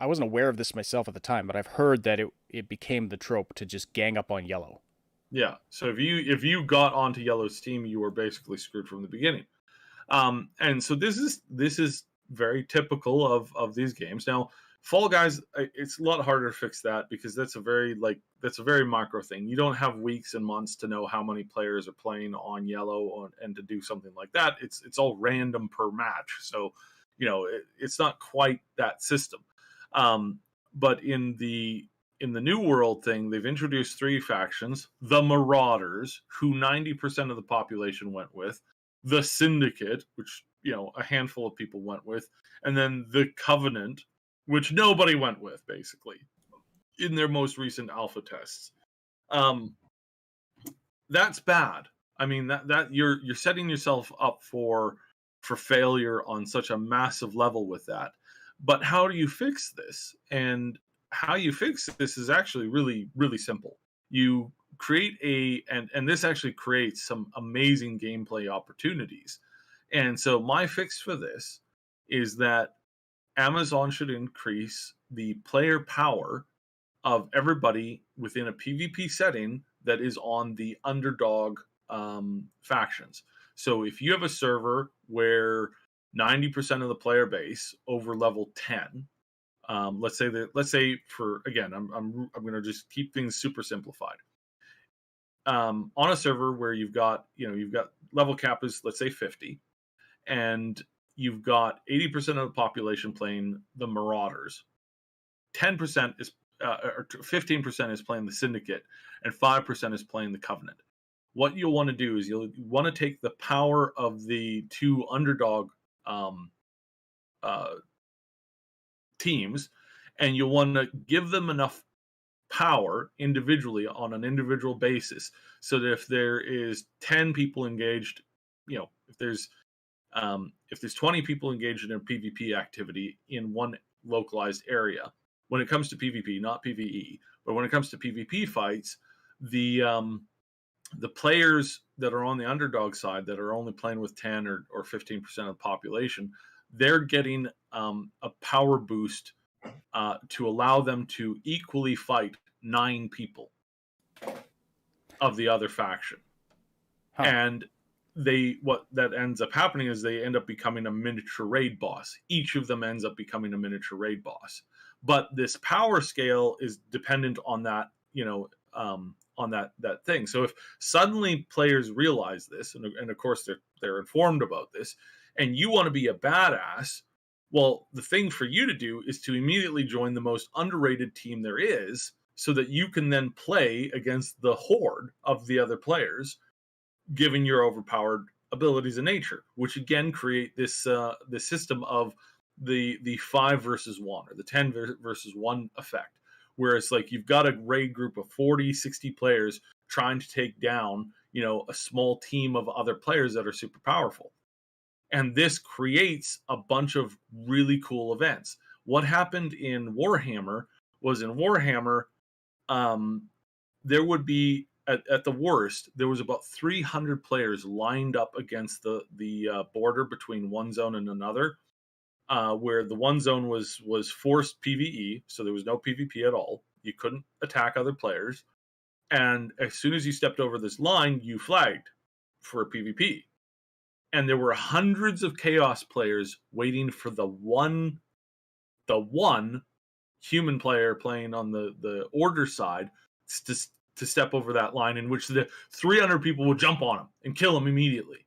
wasn't aware of this myself at the time, but I've heard that it became the trope to just gang up on yellow. Yeah. So if you got onto yellow's team, you were basically screwed from the beginning. And so this is very typical of these games. Now, Fall Guys, it's a lot harder to fix that because that's a very macro thing. You don't have weeks and months to know how many players are playing on yellow and to do something like that. It's all random per match. So, it's not quite that system. But in the New World thing, they've introduced 3 factions: the Marauders, who 90% of the population went with; the Syndicate, which a handful of people went with; and then the Covenant, which nobody went with, basically, in their most recent alpha tests. That's bad. I mean, that you're setting yourself up for failure on such a massive level with that. But how do you fix this? And how you fix this is actually really, really simple. You create and this actually creates some amazing gameplay opportunities. And so my fix for this is that Amazon should increase the player power of everybody within a PvP setting that is on the underdog factions. So if you have a server where 90% of the player base over level 10, let's say for, again, I'm going to just keep things super simplified. On a server where you've got level cap is, let's say, 50, and you've got 80% of the population playing the Marauders, 10% is or 15% is playing the Syndicate, and 5% is playing the Covenant. What you'll want to do is you'll want to take the power of the 2 underdog teams, and you'll want to give them enough power individually on an individual basis, so that if there is 10 people engaged, if there's 20 people engaged in a PvP activity in one localized area, when it comes to PvP, not PvE, but when it comes to PvP fights, the players that are on the underdog side that are only playing with 10 or 15% of the population, they're getting a power boost to allow them to equally fight 9 people of the other faction. Huh. And what that ends up happening is they end up becoming a miniature raid boss. Each of them ends up becoming a miniature raid boss. But this power scale is dependent on that, on that thing. So if suddenly players realize this, and of course they're informed about this, and you want to be a badass, well, the thing for you to do is to immediately join the most underrated team there is, so that you can then play against the horde of the other players, given your overpowered abilities in nature, which again create this system of the 5 versus 1 or the 10 versus 1 effect, where it's like you've got a raid group of 40, 60 players trying to take down, a small team of other players that are super powerful. And this creates a bunch of really cool events. What happened in Warhammer was, in Warhammer, there would be, at the worst, there was about 300 players lined up against the border between one zone and another, where the one zone was forced PvE, so there was no PvP at all. You couldn't attack other players. And as soon as you stepped over this line, you flagged for a PvP. And there were hundreds of Chaos players waiting for the one human player playing on the Order side to step over that line, in which the 300 people would jump on him and kill him immediately.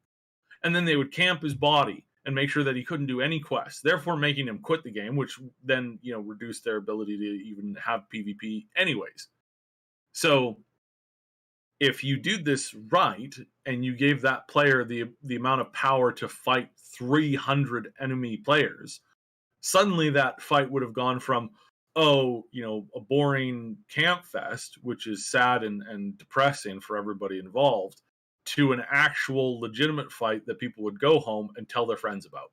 And then they would camp his body and make sure that he couldn't do any quests, therefore making him quit the game, which then, reduced their ability to even have PvP anyways. So if you do this right, and you gave that player the amount of power to fight 300 enemy players, suddenly that fight would have gone from, a boring camp fest, which is sad and depressing for everybody involved, to an actual legitimate fight that people would go home and tell their friends about.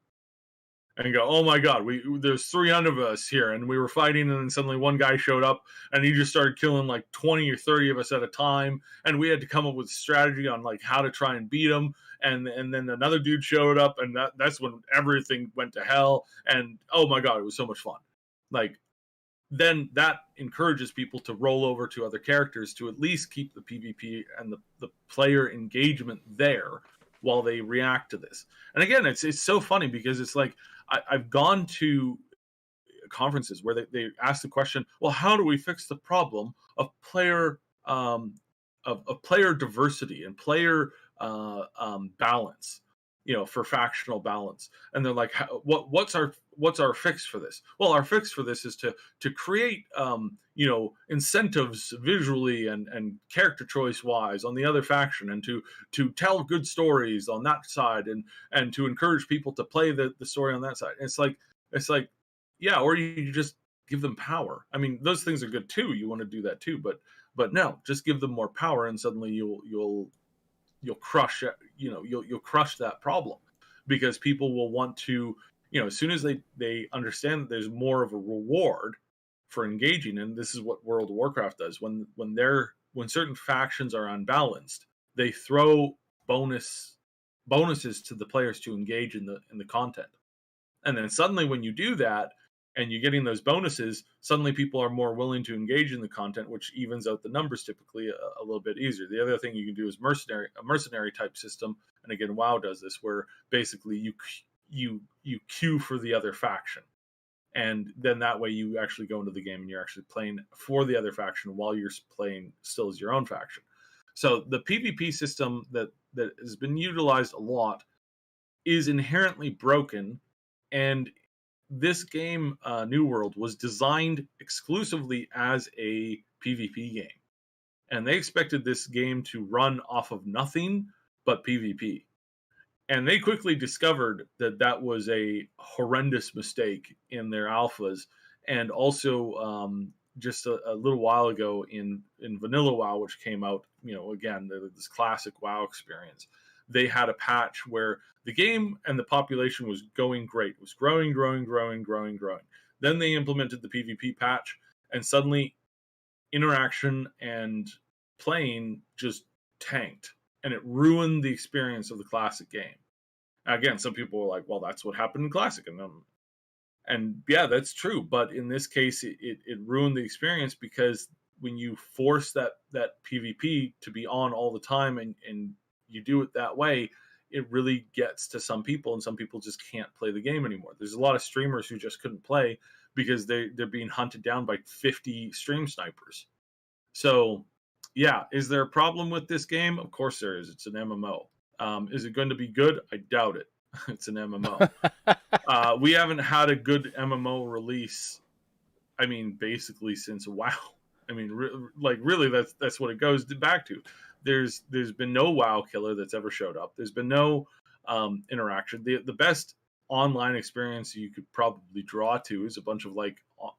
And go, oh my god, there's 300 of us here, and we were fighting, and then suddenly one guy showed up, and he just started killing like 20 or 30 of us at a time, and we had to come up with a strategy on like how to try and beat him, and then another dude showed up, and that's when everything went to hell, and oh my god, it was so much fun. Like, then that encourages people to roll over to other characters to at least keep the PvP and the player engagement there while they react to this. And again, it's so funny, because it's like, I've gone to conferences where they ask the question, well, how do we fix the problem of player of player diversity and player balance? for factional balance. And they're like, what's our fix for this? Well, our fix for this is to create incentives visually and character choice wise on the other faction, and to tell good stories on that side, and to encourage people to play the story on that side. And it's like yeah, or you just give them power. I mean, those things are good too. You want to do that too, but no, just give them more power, and suddenly you'll crush you'll crush that problem, because people will want to, as soon as they understand that there's more of a reward for engaging. And this is what World of Warcraft does. When certain factions are unbalanced, they throw bonuses to the players to engage in the content. And then suddenly when you do that and you're getting those bonuses, suddenly people are more willing to engage in the content, which evens out the numbers typically a little bit easier. The other thing you can do is a mercenary type system. And again, WoW does this, where basically you queue for the other faction. And then that way you actually go into the game and you're actually playing for the other faction while you're playing still as your own faction. So the PvP system that has been utilized a lot is inherently broken. And this game, New World, was designed exclusively as a PvP game. And they expected this game to run off of nothing but PvP. And they quickly discovered that was a horrendous mistake in their alphas. And also, just a little while ago in Vanilla WoW, which came out, again, this classic WoW experience, they had a patch where the game and the population was going great. It was growing. Then they implemented the PvP patch, and suddenly interaction and playing just tanked, and it ruined the experience of the classic game. Again, some people were like, well, that's what happened in classic. And yeah, that's true. But in this case, it ruined the experience, because when you force that PvP to be on all the time and you do it that way, it really gets to some people, and some people just can't play the game anymore. There's a lot of streamers who just couldn't play because they're being hunted down by 50 stream snipers. So yeah, is there a problem with this game? Of course there is. It's an MMO. Is it going to be good? I doubt it. It's an MMO. We haven't had a good MMO release, I mean, basically since WoW. I mean, really, that's what it goes back to. There's been no WoW killer that's ever showed up. There's been no interaction. The best online experience you could probably draw to is a bunch of like a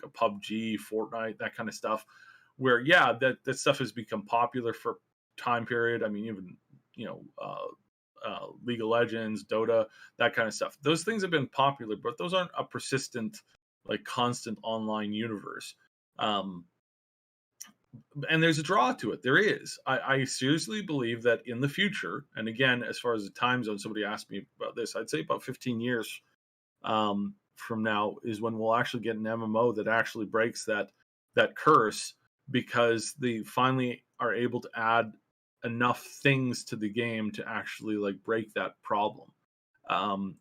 PUBG, Fortnite, that kind of stuff, where that stuff has become popular for time period. I mean, even League of Legends, Dota, that kind of stuff. Those things have been popular, but those aren't a persistent, like, constant online universe. And there's a draw to it. There is. I seriously believe that in the future, and again, as far as the time zone, somebody asked me about this, I'd say about 15 years from now is when we'll actually get an MMO that actually breaks that curse, because they finally are able to add enough things to the game to actually like break that problem. And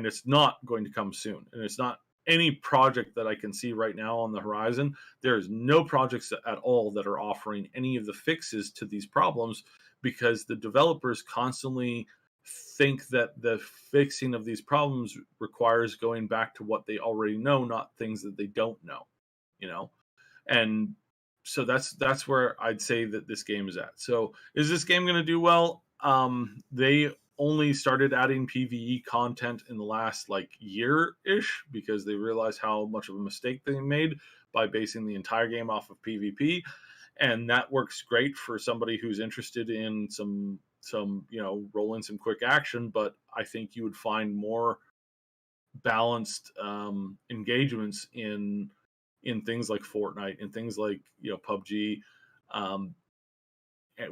it's not going to come soon. And it's not any project that I can see right now on the horizon. There's no projects at all that are offering any of the fixes to these problems, because the developers constantly think that the fixing of these problems requires going back to what they already know, not things that they don't know, And so that's where I'd say that this game is at. So is this game going to do well? They only started adding PvE content in the last year-ish, because they realized how much of a mistake they made by basing the entire game off of PvP. And that works great for somebody who's interested in some rolling some quick action. But I think you would find more balanced engagements in things like Fortnite and things like PUBG,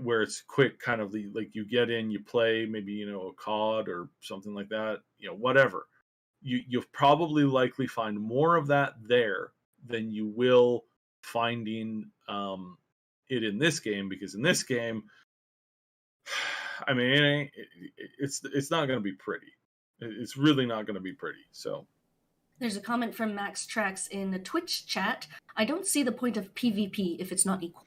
where it's quick, kind of like you get in, you play maybe a COD or something like that, whatever. You'll probably likely find more of that there than you will finding it in this game, because in this game, I mean, it's not going to be pretty. It's really not going to be pretty. So. There's a comment from Max Trax in the Twitch chat. I don't see the point of PvP if it's not equal.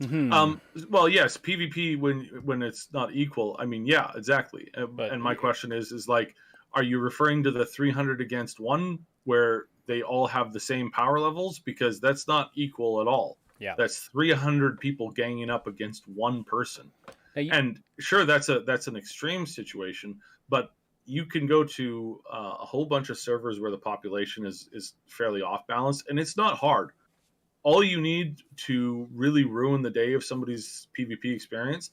Well, yes, PvP when it's not equal. I mean, yeah, exactly. And my question is like, are you referring to the 300 against 1 where they all have the same power levels? Because that's not equal at all. Yeah. That's 300 people ganging up against one person. And sure, that's an extreme situation, but you can go to a whole bunch of servers where the population is fairly off balance, and it's not hard. All you need to really ruin the day of somebody's PvP experience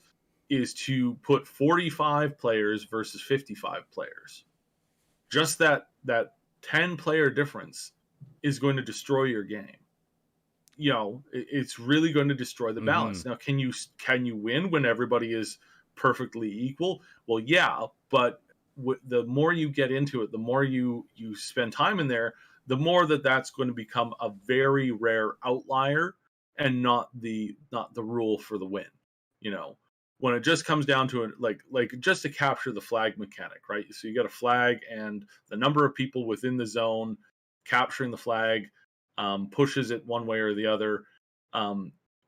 is to put 45 players versus 55 players. Just that 10 player difference is going to destroy your game. You know, it's really going to destroy the balance. Now, can you win when everybody is perfectly equal? Well, yeah, but the more you get into it, the more you spend time in there, the more that's going to become a very rare outlier and not the rule for the win. You know, when it just comes down to it, like just to capture the flag mechanic, right? So you got a flag, and the number of people within the zone capturing the flag pushes it one way or the other.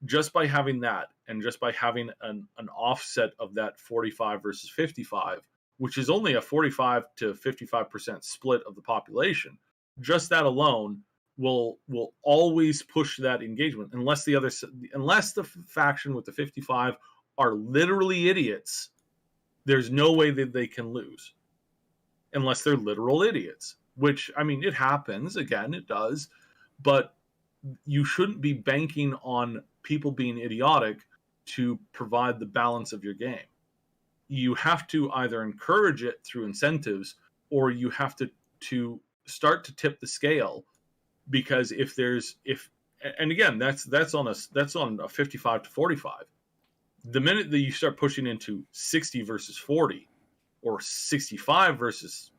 Just by having that, and just by having an offset of that 45 versus 55, which is only a 45 to 55% split of the population, just that alone will always push that engagement. Unless the faction with the 55 are literally idiots, there's no way that they can lose. Unless they're literal idiots, which, I mean, it happens. Again, it does. But you shouldn't be banking on people being idiotic to provide the balance of your game. You have to either encourage it through incentives, or you have to start to tip the scale, because and again, that's on a 55 to 45. The minute that you start pushing into 60 versus 40, or 65 versus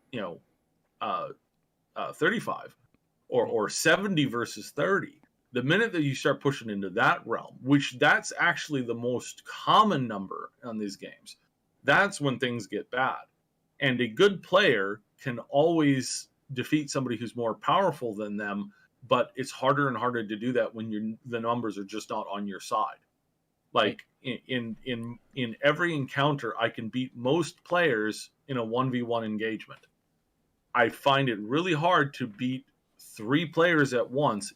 35, or 70 versus 30, the minute that you start pushing into that realm, which that's actually the most common number on these games, that's when things get bad. And a good player can always defeat somebody who's more powerful than them, but it's harder and harder to do that when the numbers are just not on your side. Like in every encounter, I can beat most players in a 1v1 engagement. I find it really hard to beat 3 players at once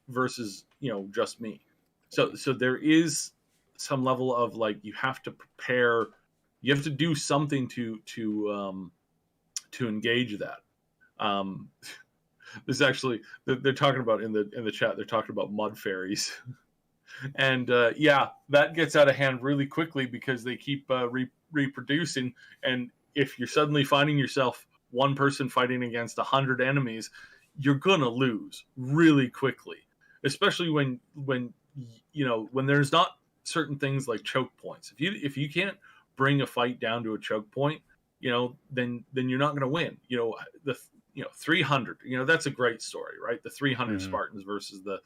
versus, just me. So there is some level of, like, you have to prepare, you have to do something to engage that. There's actually, they're talking about in the chat, they're talking about mud fairies. And that gets out of hand really quickly because they keep reproducing. And if you're suddenly finding yourself one person fighting against 100 enemies, you're gonna lose really quickly. Especially when there's not certain things like choke points. If you can't bring a fight down to a choke point, then you're not gonna win. 300. That's a great story, right? The 300 Spartans versus the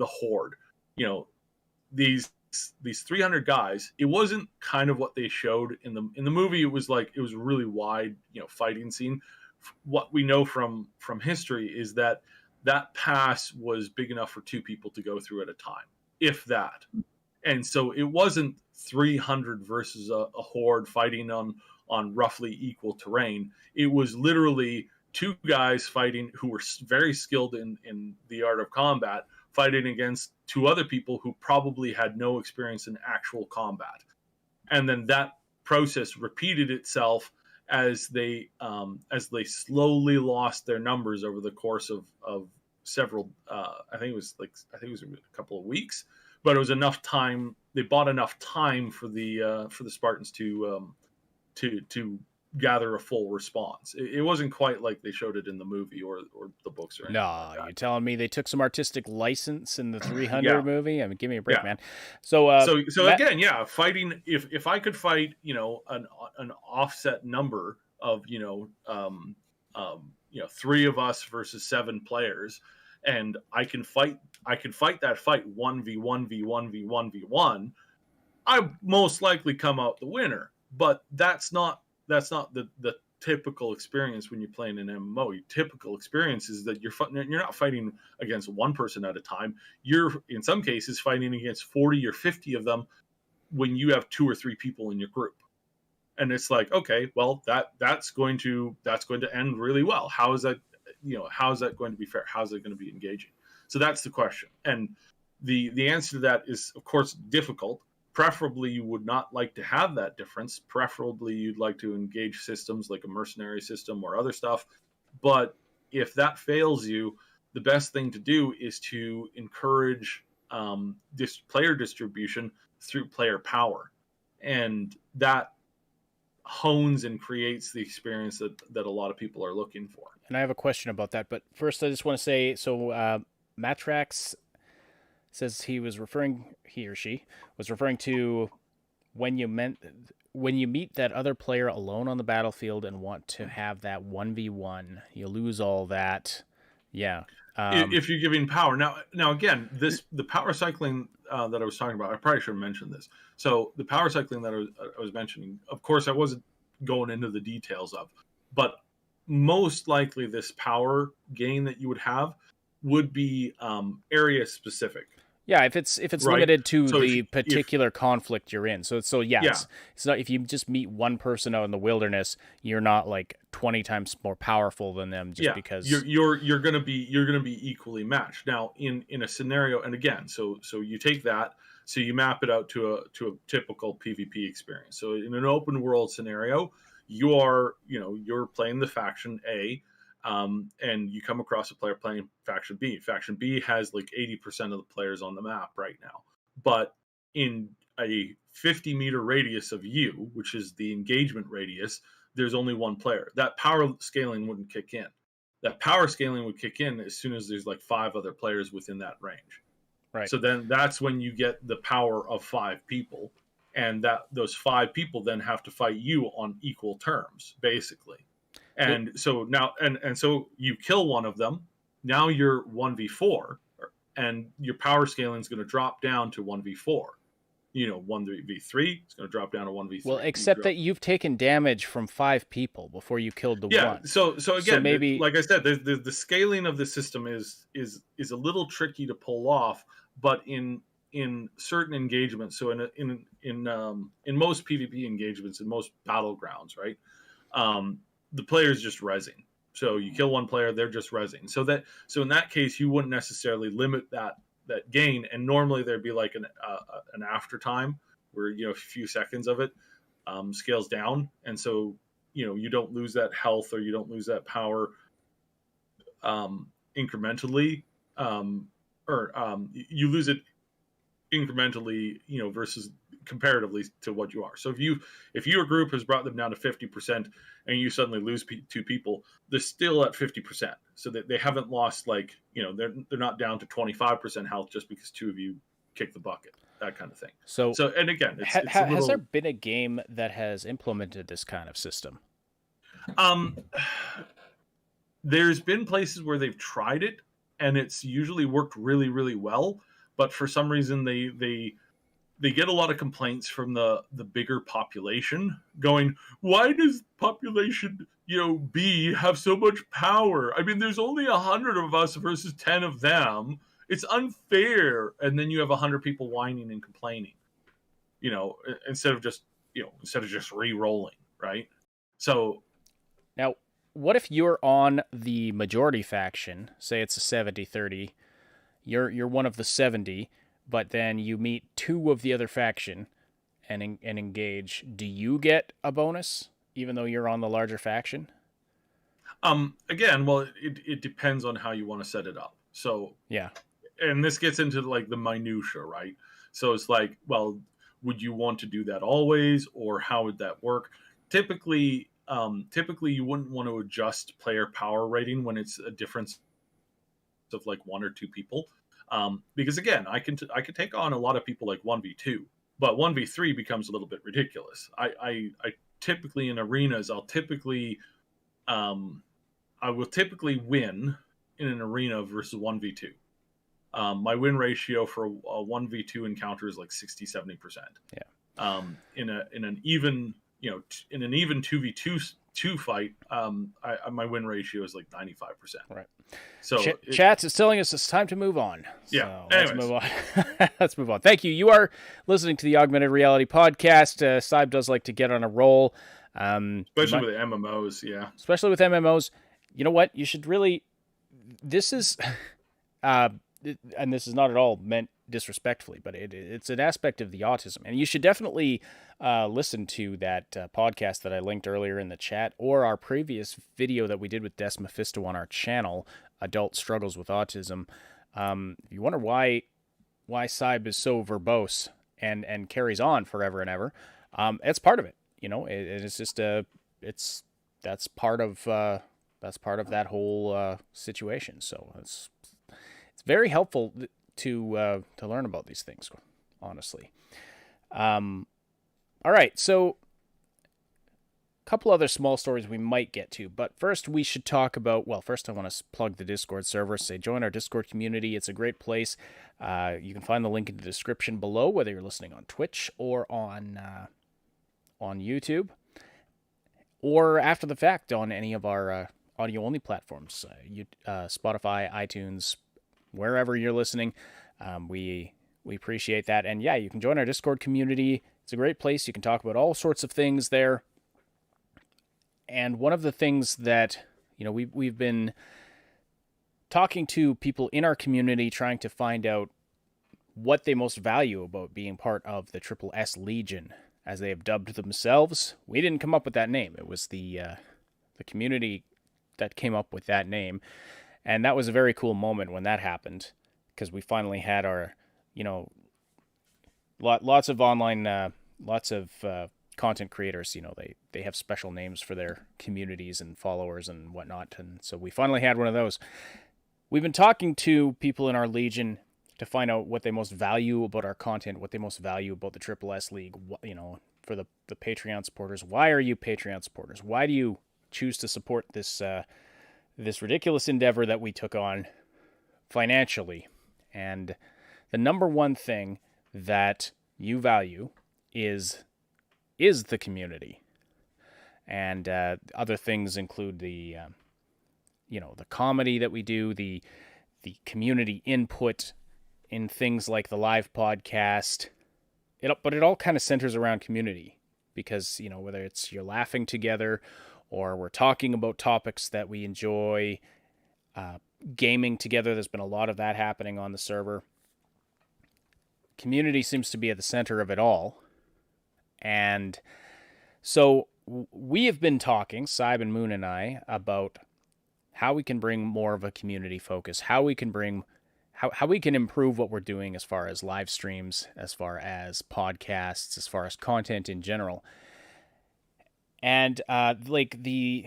horde. These 300 guys. It wasn't kind of what they showed in the movie. It was like, it was a really wide, fighting scene. What we know from history is that pass was big enough for 2 people to go through at a time, if that. And so it wasn't 300 versus a horde fighting on roughly equal terrain. It was literally 2 guys fighting who were very skilled in the art of combat, fighting against 2 other people who probably had no experience in actual combat. And then that process repeated itself as they slowly lost their numbers over the course of several, I think it was a couple of weeks, but it was enough time. They bought enough time for the Spartans to gather a full response. It wasn't quite like they showed it in the movie or the books or anything. No, you're telling me they took some artistic license in the 300 movie? I mean, give me a break, man. So again, fighting. If I could fight, an offset number of 3 of us versus 7 players, and I can fight that fight 1v1v1v1v1, I most likely come out the winner. But that's not the typical experience when you play in an MMO. Your typical experience is that you're not fighting against one person at a time. You're in some cases fighting against 40 or 50 of them when you have 2 or 3 people in your group. And it's like, okay, well, that's going to end really well. How is that going to be fair? How is it going to be engaging? So that's the question. And the answer to that is, of course, difficult. Preferably, you would not like to have that difference. Preferably, you'd like to engage systems like a mercenary system or other stuff. But if that fails you, the best thing to do is to encourage this player distribution through player power. And that hones and creates the experience that a lot of people are looking for. And I have a question about that. But first, I just want to say, so Matrax says he or she was referring to when you meet that other player alone on the battlefield and want to have that 1v1, you lose all that. Yeah. If you're giving power. Now again, the power cycling that I was talking about, I probably should have mentioned this. So the power cycling that I was mentioning, of course, I wasn't going into the details of, but most likely this power gain that you would have would be area specific. Yeah, if it's right? limited to so the particular conflict you're in. So yeah. It's not, if you just meet one person out in the wilderness, you're not like 20 times more powerful than them just because you're going to be equally matched. Now in a scenario, and again, so you take that, so you map it out to a typical PvP experience. So in an open world scenario, you're playing the faction A. And you come across a player playing faction B. Faction B has like 80% of the players on the map right now. But in a 50-meter radius of you, which is the engagement radius, there's only one player. That power scaling wouldn't kick in. That power scaling would kick in as soon as there's like 5 other players within that range. Right. So then that's when you get the power of 5 people. And those 5 people then have to fight you on equal terms, basically. And so now, and so you kill one of them. Now you're 1v4, and your power scaling is going to drop down to 1v4. 1v3 is going to drop down to 1v3. Well, except that you've taken damage from 5 people before you killed the one. So again, maybe, like I said, the scaling of the system is a little tricky to pull off, but in certain engagements, so in most PvP engagements, in most battlegrounds, right? The player's just rezzing. So you kill one player, they're just rezzing. So in that case, you wouldn't necessarily limit that gain. And normally there'd be like an after time where a few seconds of it scales down, and so you don't lose that health or you don't lose that power incrementally, or you lose it incrementally, versus comparatively to what you are. So if your group has brought them down to 50% and you suddenly lose 2 people, they're still at 50%. So that they haven't lost, like, they're not down to 25% health just because 2 of you kick the bucket, that kind of thing. So and again, has there been a game that has implemented this kind of system? There's been places where they've tried it and it's usually worked really, really well, but for some reason they get a lot of complaints from the bigger population going, why does population, B have so much power? I mean, there's only 100 of us versus 10 of them. It's unfair. And then you have 100 people whining and complaining, instead of just re-rolling, right? So now, what if you're on the majority faction, say it's a 70-30, you're one of the 70, but then you meet 2 of the other faction and engage. Do you get a bonus even though you're on the larger faction? Again, well, it depends on how you want to set it up. So yeah, and this gets into like the minutia, right? So it's like, well, would you want to do that always, or how would that work? Typically, you wouldn't want to adjust player power rating when it's a difference of like 1 or 2 people. Because again, I could take on a lot of people like 1v2, but 1v3 becomes a little bit ridiculous. I typically in arenas, I will typically win in an arena versus 1v2. My win ratio for a 1v2 encounter is like 60-70%. Yeah. In an even 2v2 to fight, my win ratio is like 95%. Right. So Chat is telling us it's time to move on. Yeah. So let's move on. Let's move on. Thank you. You are listening to the Augmented Reality Podcast. Cyb does like to get on a roll. Especially with MMOs, yeah. Especially with MMOs. You know what? You should really... This is... and this is not at all meant disrespectfully, but it's an aspect of the autism. And you should definitely listen to that podcast that I linked earlier in the chat, or our previous video that we did with Des Mephisto on our channel, Adult Struggles with Autism. If you wonder why Cyb is so verbose and carries on forever and ever, it's part of it. You know, it's just that's part of that whole situation. So it's very helpful to learn about these things, honestly. All right, so a couple other small stories we might get to, but first we should talk about, well, first I want to plug the Discord server, say join our Discord community. It's a great place. You can find the link in the description below, whether you're listening on Twitch or on YouTube, or after the fact on any of our audio-only platforms, Spotify, iTunes, wherever you're listening. We appreciate that. And yeah, you can join our Discord community. It's a great place. You can talk about all sorts of things there. And one of the things that, you know, we've been talking to people in our community, trying to find out what they most value about being part of the Triple S Legion, as they have dubbed themselves. We didn't come up with that name. It was the community that came up with that name. And that was a very cool moment when that happened, because we finally had our, you know, lots of online, content creators, you know, they have special names for their communities and followers and whatnot. And so we finally had one of those. We've been talking to people in our Legion to find out what they most value about our content, what they most value about the Triple S League, you know, for the Patreon supporters. Why are you Patreon supporters? Why do you choose to support this ridiculous endeavor that we took on financially? And the number one thing that you value is the community. And other things include the comedy that we do, the community input in things like the live podcast. But it all kind of centers around community, because, you know, whether it's you're laughing together or we're talking about topics that we enjoy, gaming together. There's been a lot of that happening on the server. Community seems to be at the center of it all. And so we have been talking, Cyb and Moon and I, about how we can bring more of a community focus, how we can improve what we're doing as far as live streams, as far as podcasts, as far as content in general. And like the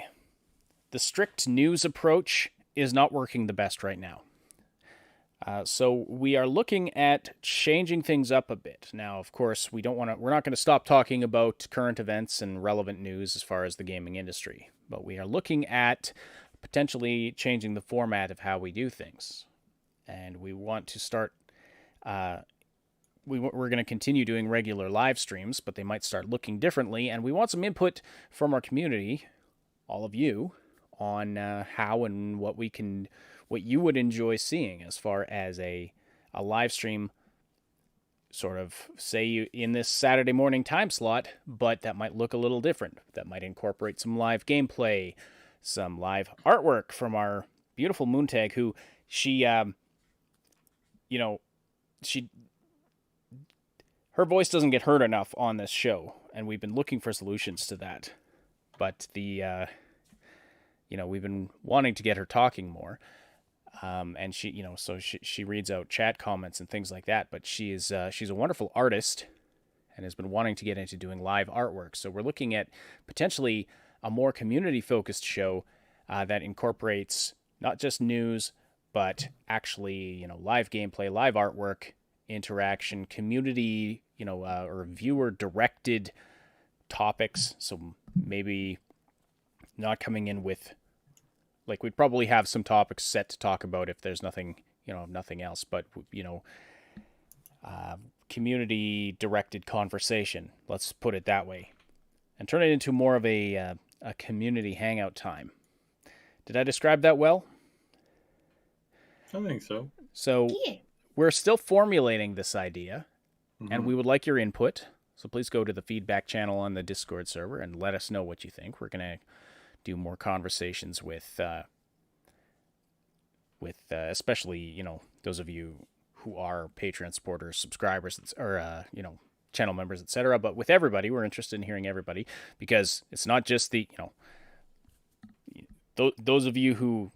strict news approach is not working the best right now. So we are looking at changing things up a bit. Now, of course, we're not going to stop talking about current events and relevant news as far as the gaming industry, but we are looking at potentially changing the format of how we do things. And we want to start, we're going to continue doing regular live streams, but they might start looking differently. And we want some input from our community, all of you, on how and what you would enjoy seeing as far as a live stream, sort of, say, in this Saturday morning time slot, but that might look a little different. That might incorporate some live gameplay, some live artwork from our beautiful Moontag, who her voice doesn't get heard enough on this show, and we've been looking for solutions to that. But we've been wanting to get her talking more. And she reads out chat comments and things like that, but she's a wonderful artist and has been wanting to get into doing live artwork. So we're looking at potentially a more community-focused show that incorporates not just news, but actually, live gameplay, live artwork, interaction, community, or viewer-directed topics. So maybe not coming in with, like, we'd probably have some topics set to talk about if there's nothing else, but, community-directed conversation, let's put it that way, and turn it into more of a a community hangout time. Did I describe that well? I think so. So Yeah. we're still formulating this idea, and Mhm. we would like your input. So please go to the feedback channel on the Discord server and let us know what you think. We're going to do more conversations with especially, those of you who are Patreon supporters, subscribers, or, channel members, etc. But with everybody, we're interested in hearing everybody, because it's not just the, those of you who,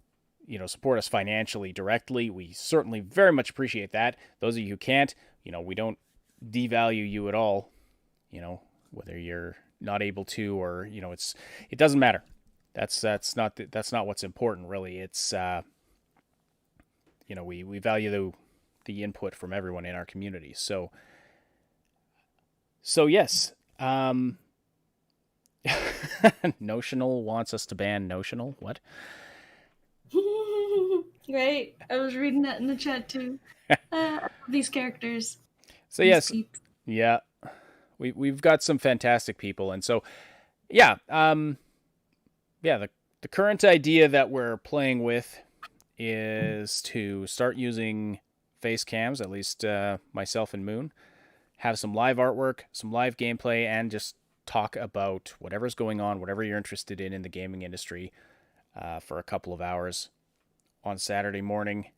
support us financially directly. We certainly very much appreciate that. Those of you who can't, we don't devalue you at all, whether you're not able to, or, it doesn't matter. That's not what's important, really. It's, we value the input from everyone in our community. So yes, Notional wants us to ban Notional. What? Right. I was reading that in the chat too. These characters. So These yes, peeps. yeah, we've got some fantastic people, and so yeah, the current idea that we're playing with is to start using face cams, at least myself and Moon, have some live artwork, some live gameplay, and just talk about whatever's going on, whatever you're interested in the gaming industry, for a couple of hours on Saturday morning.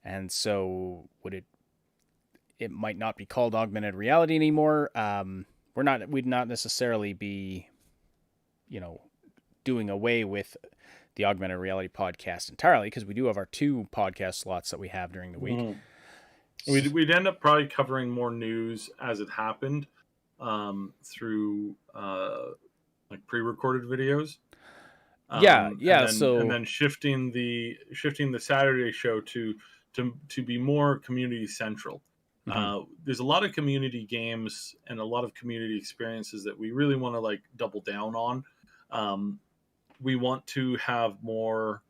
And so it might not be called augmented reality anymore. We'd not necessarily be, doing away with the augmented reality podcast entirely, because we do have our 2 podcast slots that we have during the week. Mm-hmm. We'd end up probably covering more news as it happened, through like pre-recorded videos. And then shifting the Saturday show to be more community central. Mm-hmm. There's a lot of community games and a lot of community experiences that we really want to double down on. We want to have more,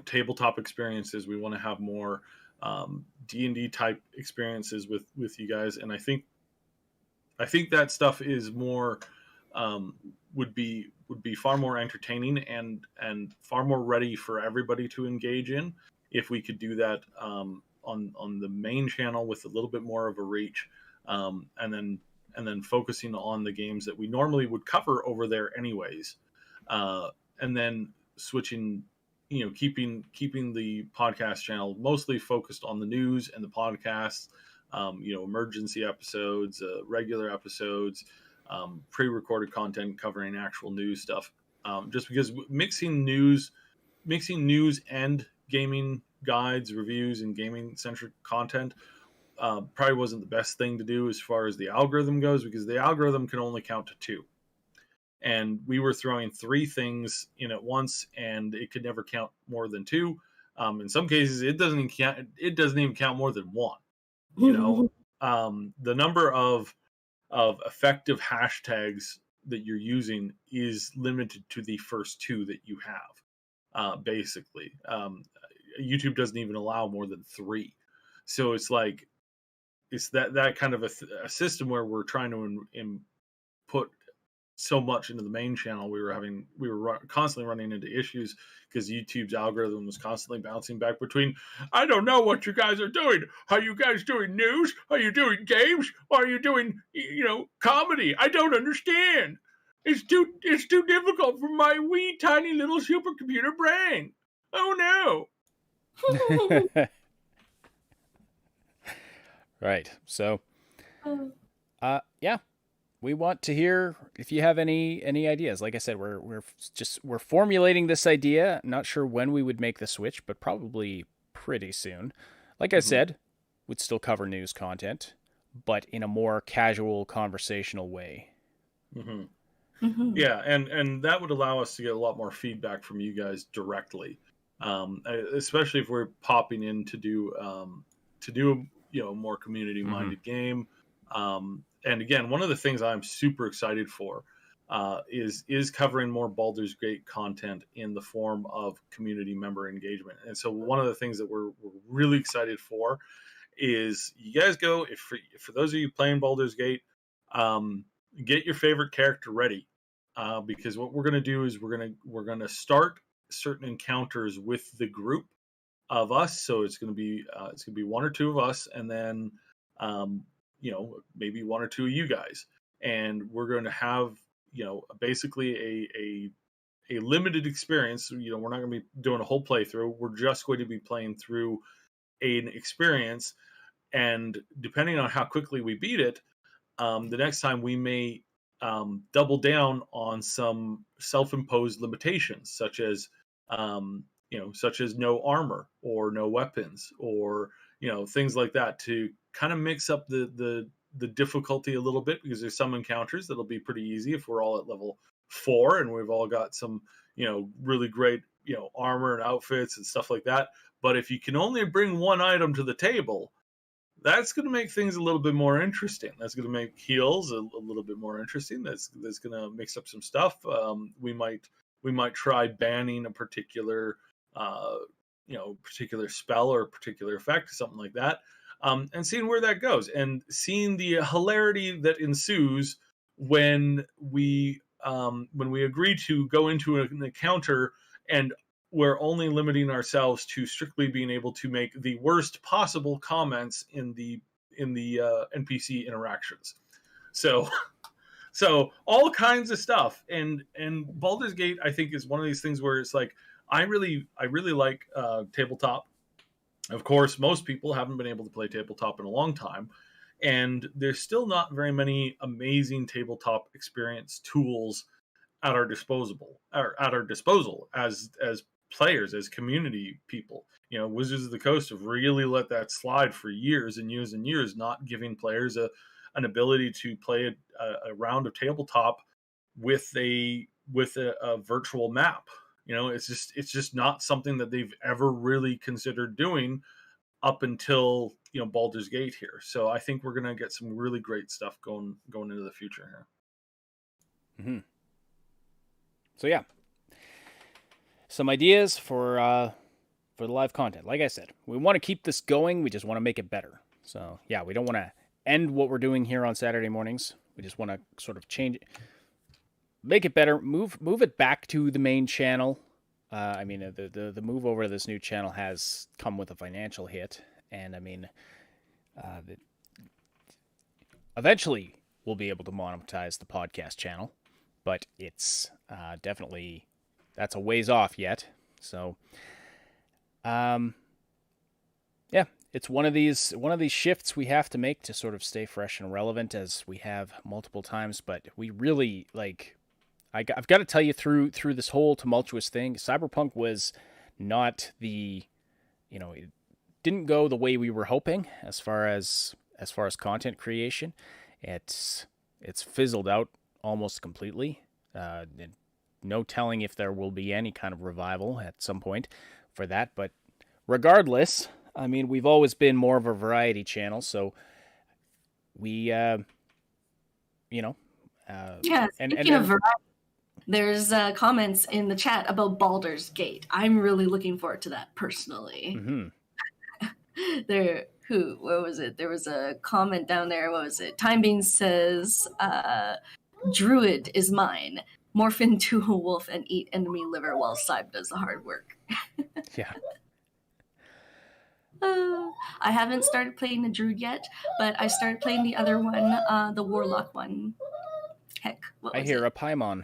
tabletop experiences. We want to have more D&D type experiences with you guys, and I think that stuff is more would be far more entertaining and far more ready for everybody to engage in if we could do that on the main channel with a little bit more of a reach, and then focusing on the games that we normally would cover over there anyways, and then switching, keeping the podcast channel mostly focused on the news and the podcasts, emergency episodes, regular episodes, pre-recorded content covering actual news stuff. Just because mixing news and gaming guides, reviews, and gaming centric content probably wasn't the best thing to do as far as the algorithm goes, because the algorithm can only count to 2. And we were throwing 3 things in at once, and it could never count more than 2. In some cases, it doesn't even count more than 1. The number of effective hashtags that you're using is limited to the first 2 that you have. Basically, YouTube doesn't even allow more than 3. So it's that kind of a system where we're trying to put so much into the main channel. We were constantly running into issues because YouTube's algorithm was constantly bouncing back between, I don't know what you guys are doing. Are you guys doing news? Are you doing games? Or are you doing, comedy? I don't understand. It's too difficult for my wee tiny little supercomputer brain. Oh no. Right. So, yeah. We want to hear if you have any ideas. Like I said, we're formulating this idea. Not sure when we would make the switch, but probably pretty soon. Like I said, we'd still cover news content, but in a more casual, conversational way. Mm-hmm. Mm-hmm. Yeah, and that would allow us to get a lot more feedback from you guys directly, especially if we're popping in to do a more community minded game. And again, one of the things I'm super excited for is covering more Baldur's Gate content in the form of community member engagement. And so one of the things that we're really excited for is you guys go, for those of you playing Baldur's Gate, get your favorite character ready, because what we're going to do is we're going to start certain encounters with the group of us. So it's going to be one or two of us, and then maybe one or two of you guys, and we're going to have basically a limited experience. We're not going to be doing a whole playthrough. We're just going to be playing through an experience, and depending on how quickly we beat it, the next time we may double down on some self-imposed limitations, such as no armor or no weapons, or things like that, to kind of mix up the difficulty a little bit, because there's some encounters that'll be pretty easy if we're all at level 4 and we've all got some really great armor and outfits and stuff like that. But if you can only bring one item to the table, that's going to make things a little bit more interesting. That's going to make heals a little bit more interesting. That's going to mix up some stuff. We might try banning a particular particular spell or particular effect, something like that, and seeing where that goes, and seeing the hilarity that ensues when we agree to go into an encounter and we're only limiting ourselves to strictly being able to make the worst possible comments in the NPC interactions. So all kinds of stuff. And Baldur's Gate, I think, is one of these things where it's like, I really like tabletop. Of course, most people haven't been able to play tabletop in a long time, and there's still not very many amazing tabletop experience tools at our disposal as players, as community people. Wizards of the Coast have really let that slide for years and years and years, not giving players an ability to play a round of tabletop with a virtual map. It's just not something that they've ever really considered doing up until Baldur's Gate here. So I think we're gonna get some really great stuff going into the future here. Mm-hmm. So yeah, some ideas for the live content. Like I said, we want to keep this going. We just want to make it better. So yeah, we don't want to end what we're doing here on Saturday mornings. We just want to sort of change it, make it better, move it back to the main channel. I mean, the move over to this new channel has come with a financial hit, and I mean, eventually we'll be able to monetize the podcast channel, but it's definitely, that's a ways off yet. So, yeah, it's one of these shifts we have to make to sort of stay fresh and relevant, as we have multiple times. But we really, like, I've got to tell you, through this whole tumultuous thing, Cyberpunk was not it didn't go the way we were hoping as far as content creation. It's fizzled out almost completely. No telling if there will be any kind of revival at some point for that. But regardless, I mean, we've always been more of a variety channel, so we, yeah. Speaking of variety, there's comments in the chat about Baldur's Gate. I'm really looking forward to that personally. Mm-hmm. What was it? There was a comment down there. What was it? Time Bean says, Druid is mine. Morph into a wolf and eat enemy liver while Cyb does the hard work. Yeah. I haven't started playing the Druid yet, but I started playing the other one, the Warlock one. Heck, what was I hear it? a Paimon.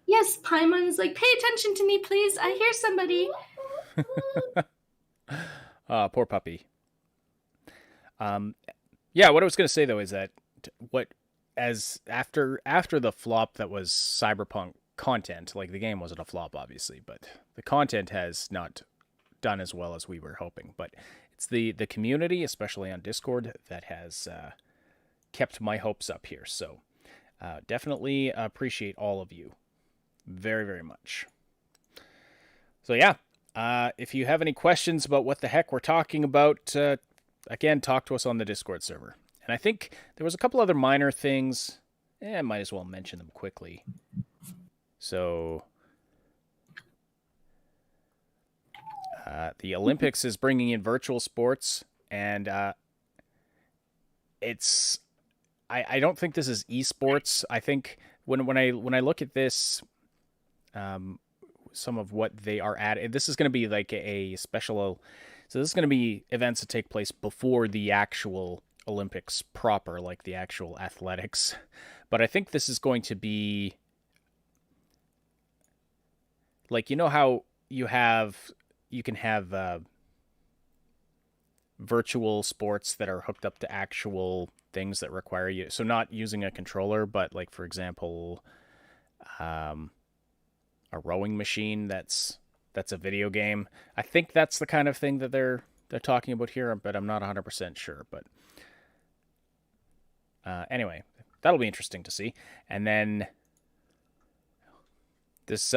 Yes, Paimon's like, pay attention to me, please. I hear somebody. Poor puppy. Yeah, what I was going to say, though, is that after the flop that was Cyberpunk content, like, the game wasn't a flop, obviously, but the content has not done as well as we were hoping. But it's the community, especially on Discord, that has kept my hopes up here. So definitely appreciate all of you very, very much. So yeah, if you have any questions about what the heck we're talking about, again, talk to us on the Discord server. And I think there was a couple other minor things. I might as well mention them quickly. So the Olympics is bringing in virtual sports, and I don't think this is esports. I think when I look at this, some of what they are at, this is going to be like a special. So this is going to be events that take place before the actual Olympics proper, like the actual athletics. But I think this is going to be like, you know how you can have virtual sports that are hooked up to actual things that require you. So not using a controller, but like, for example, a rowing machine that's a video game. I think that's the kind of thing that they're talking about here, but I'm not 100% sure. But anyway, that'll be interesting to see. And then there's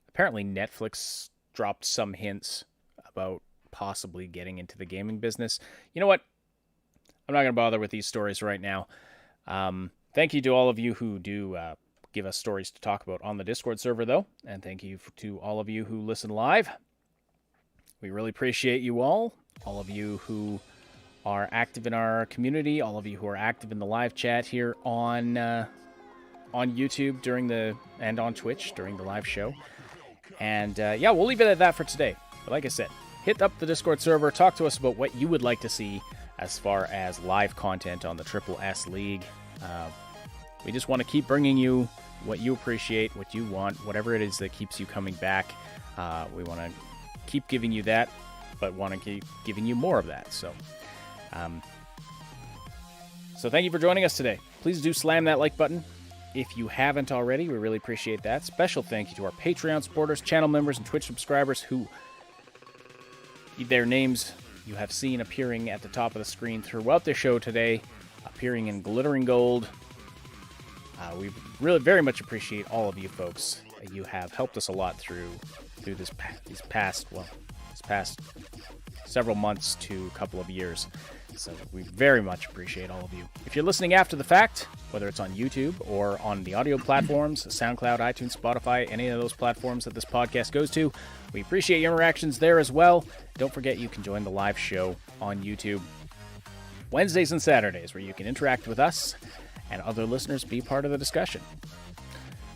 apparently Netflix dropped some hints about possibly getting into the gaming business. You know what? I'm not going to bother with these stories right now. Thank you to all of you who do give us stories to talk about on the Discord server, though. And thank you to all of you who listen live. We really appreciate you all of you who are active in our community, all of you who are active in the live chat here on YouTube and on Twitch during the live show. And yeah, we'll leave it at that for today. But like I said, hit up the Discord server, talk to us about what you would like to see as far as live content on the Triple S League. We just want to keep bringing you what you appreciate, what you want, whatever it is that keeps you coming back. We want to keep giving you that, but want to keep giving you more of that. So thank you for joining us today. Please do slam that like button if you haven't already. We really appreciate that. Special thank you to our Patreon supporters, channel members, and Twitch subscribers who their names you have seen appearing at the top of the screen throughout the show today, appearing in glittering gold. We really very much appreciate all of you folks. You have helped us a lot through these past several months to a couple of years. So we very much appreciate all of you. If you're listening after the fact, whether it's on YouTube or on the audio platforms, SoundCloud, iTunes, Spotify, any of those platforms that this podcast goes to, we appreciate your interactions there as well. Don't forget you can join the live show on YouTube Wednesdays and Saturdays, where you can interact with us and other listeners, be part of the discussion.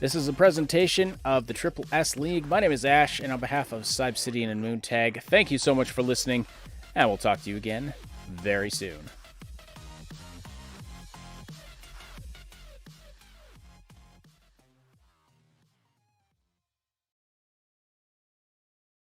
This is a presentation of the Triple S League. My name is Ash, and on behalf of Cybsidian and Moontag, thank you so much for listening, and we'll talk to you again very soon.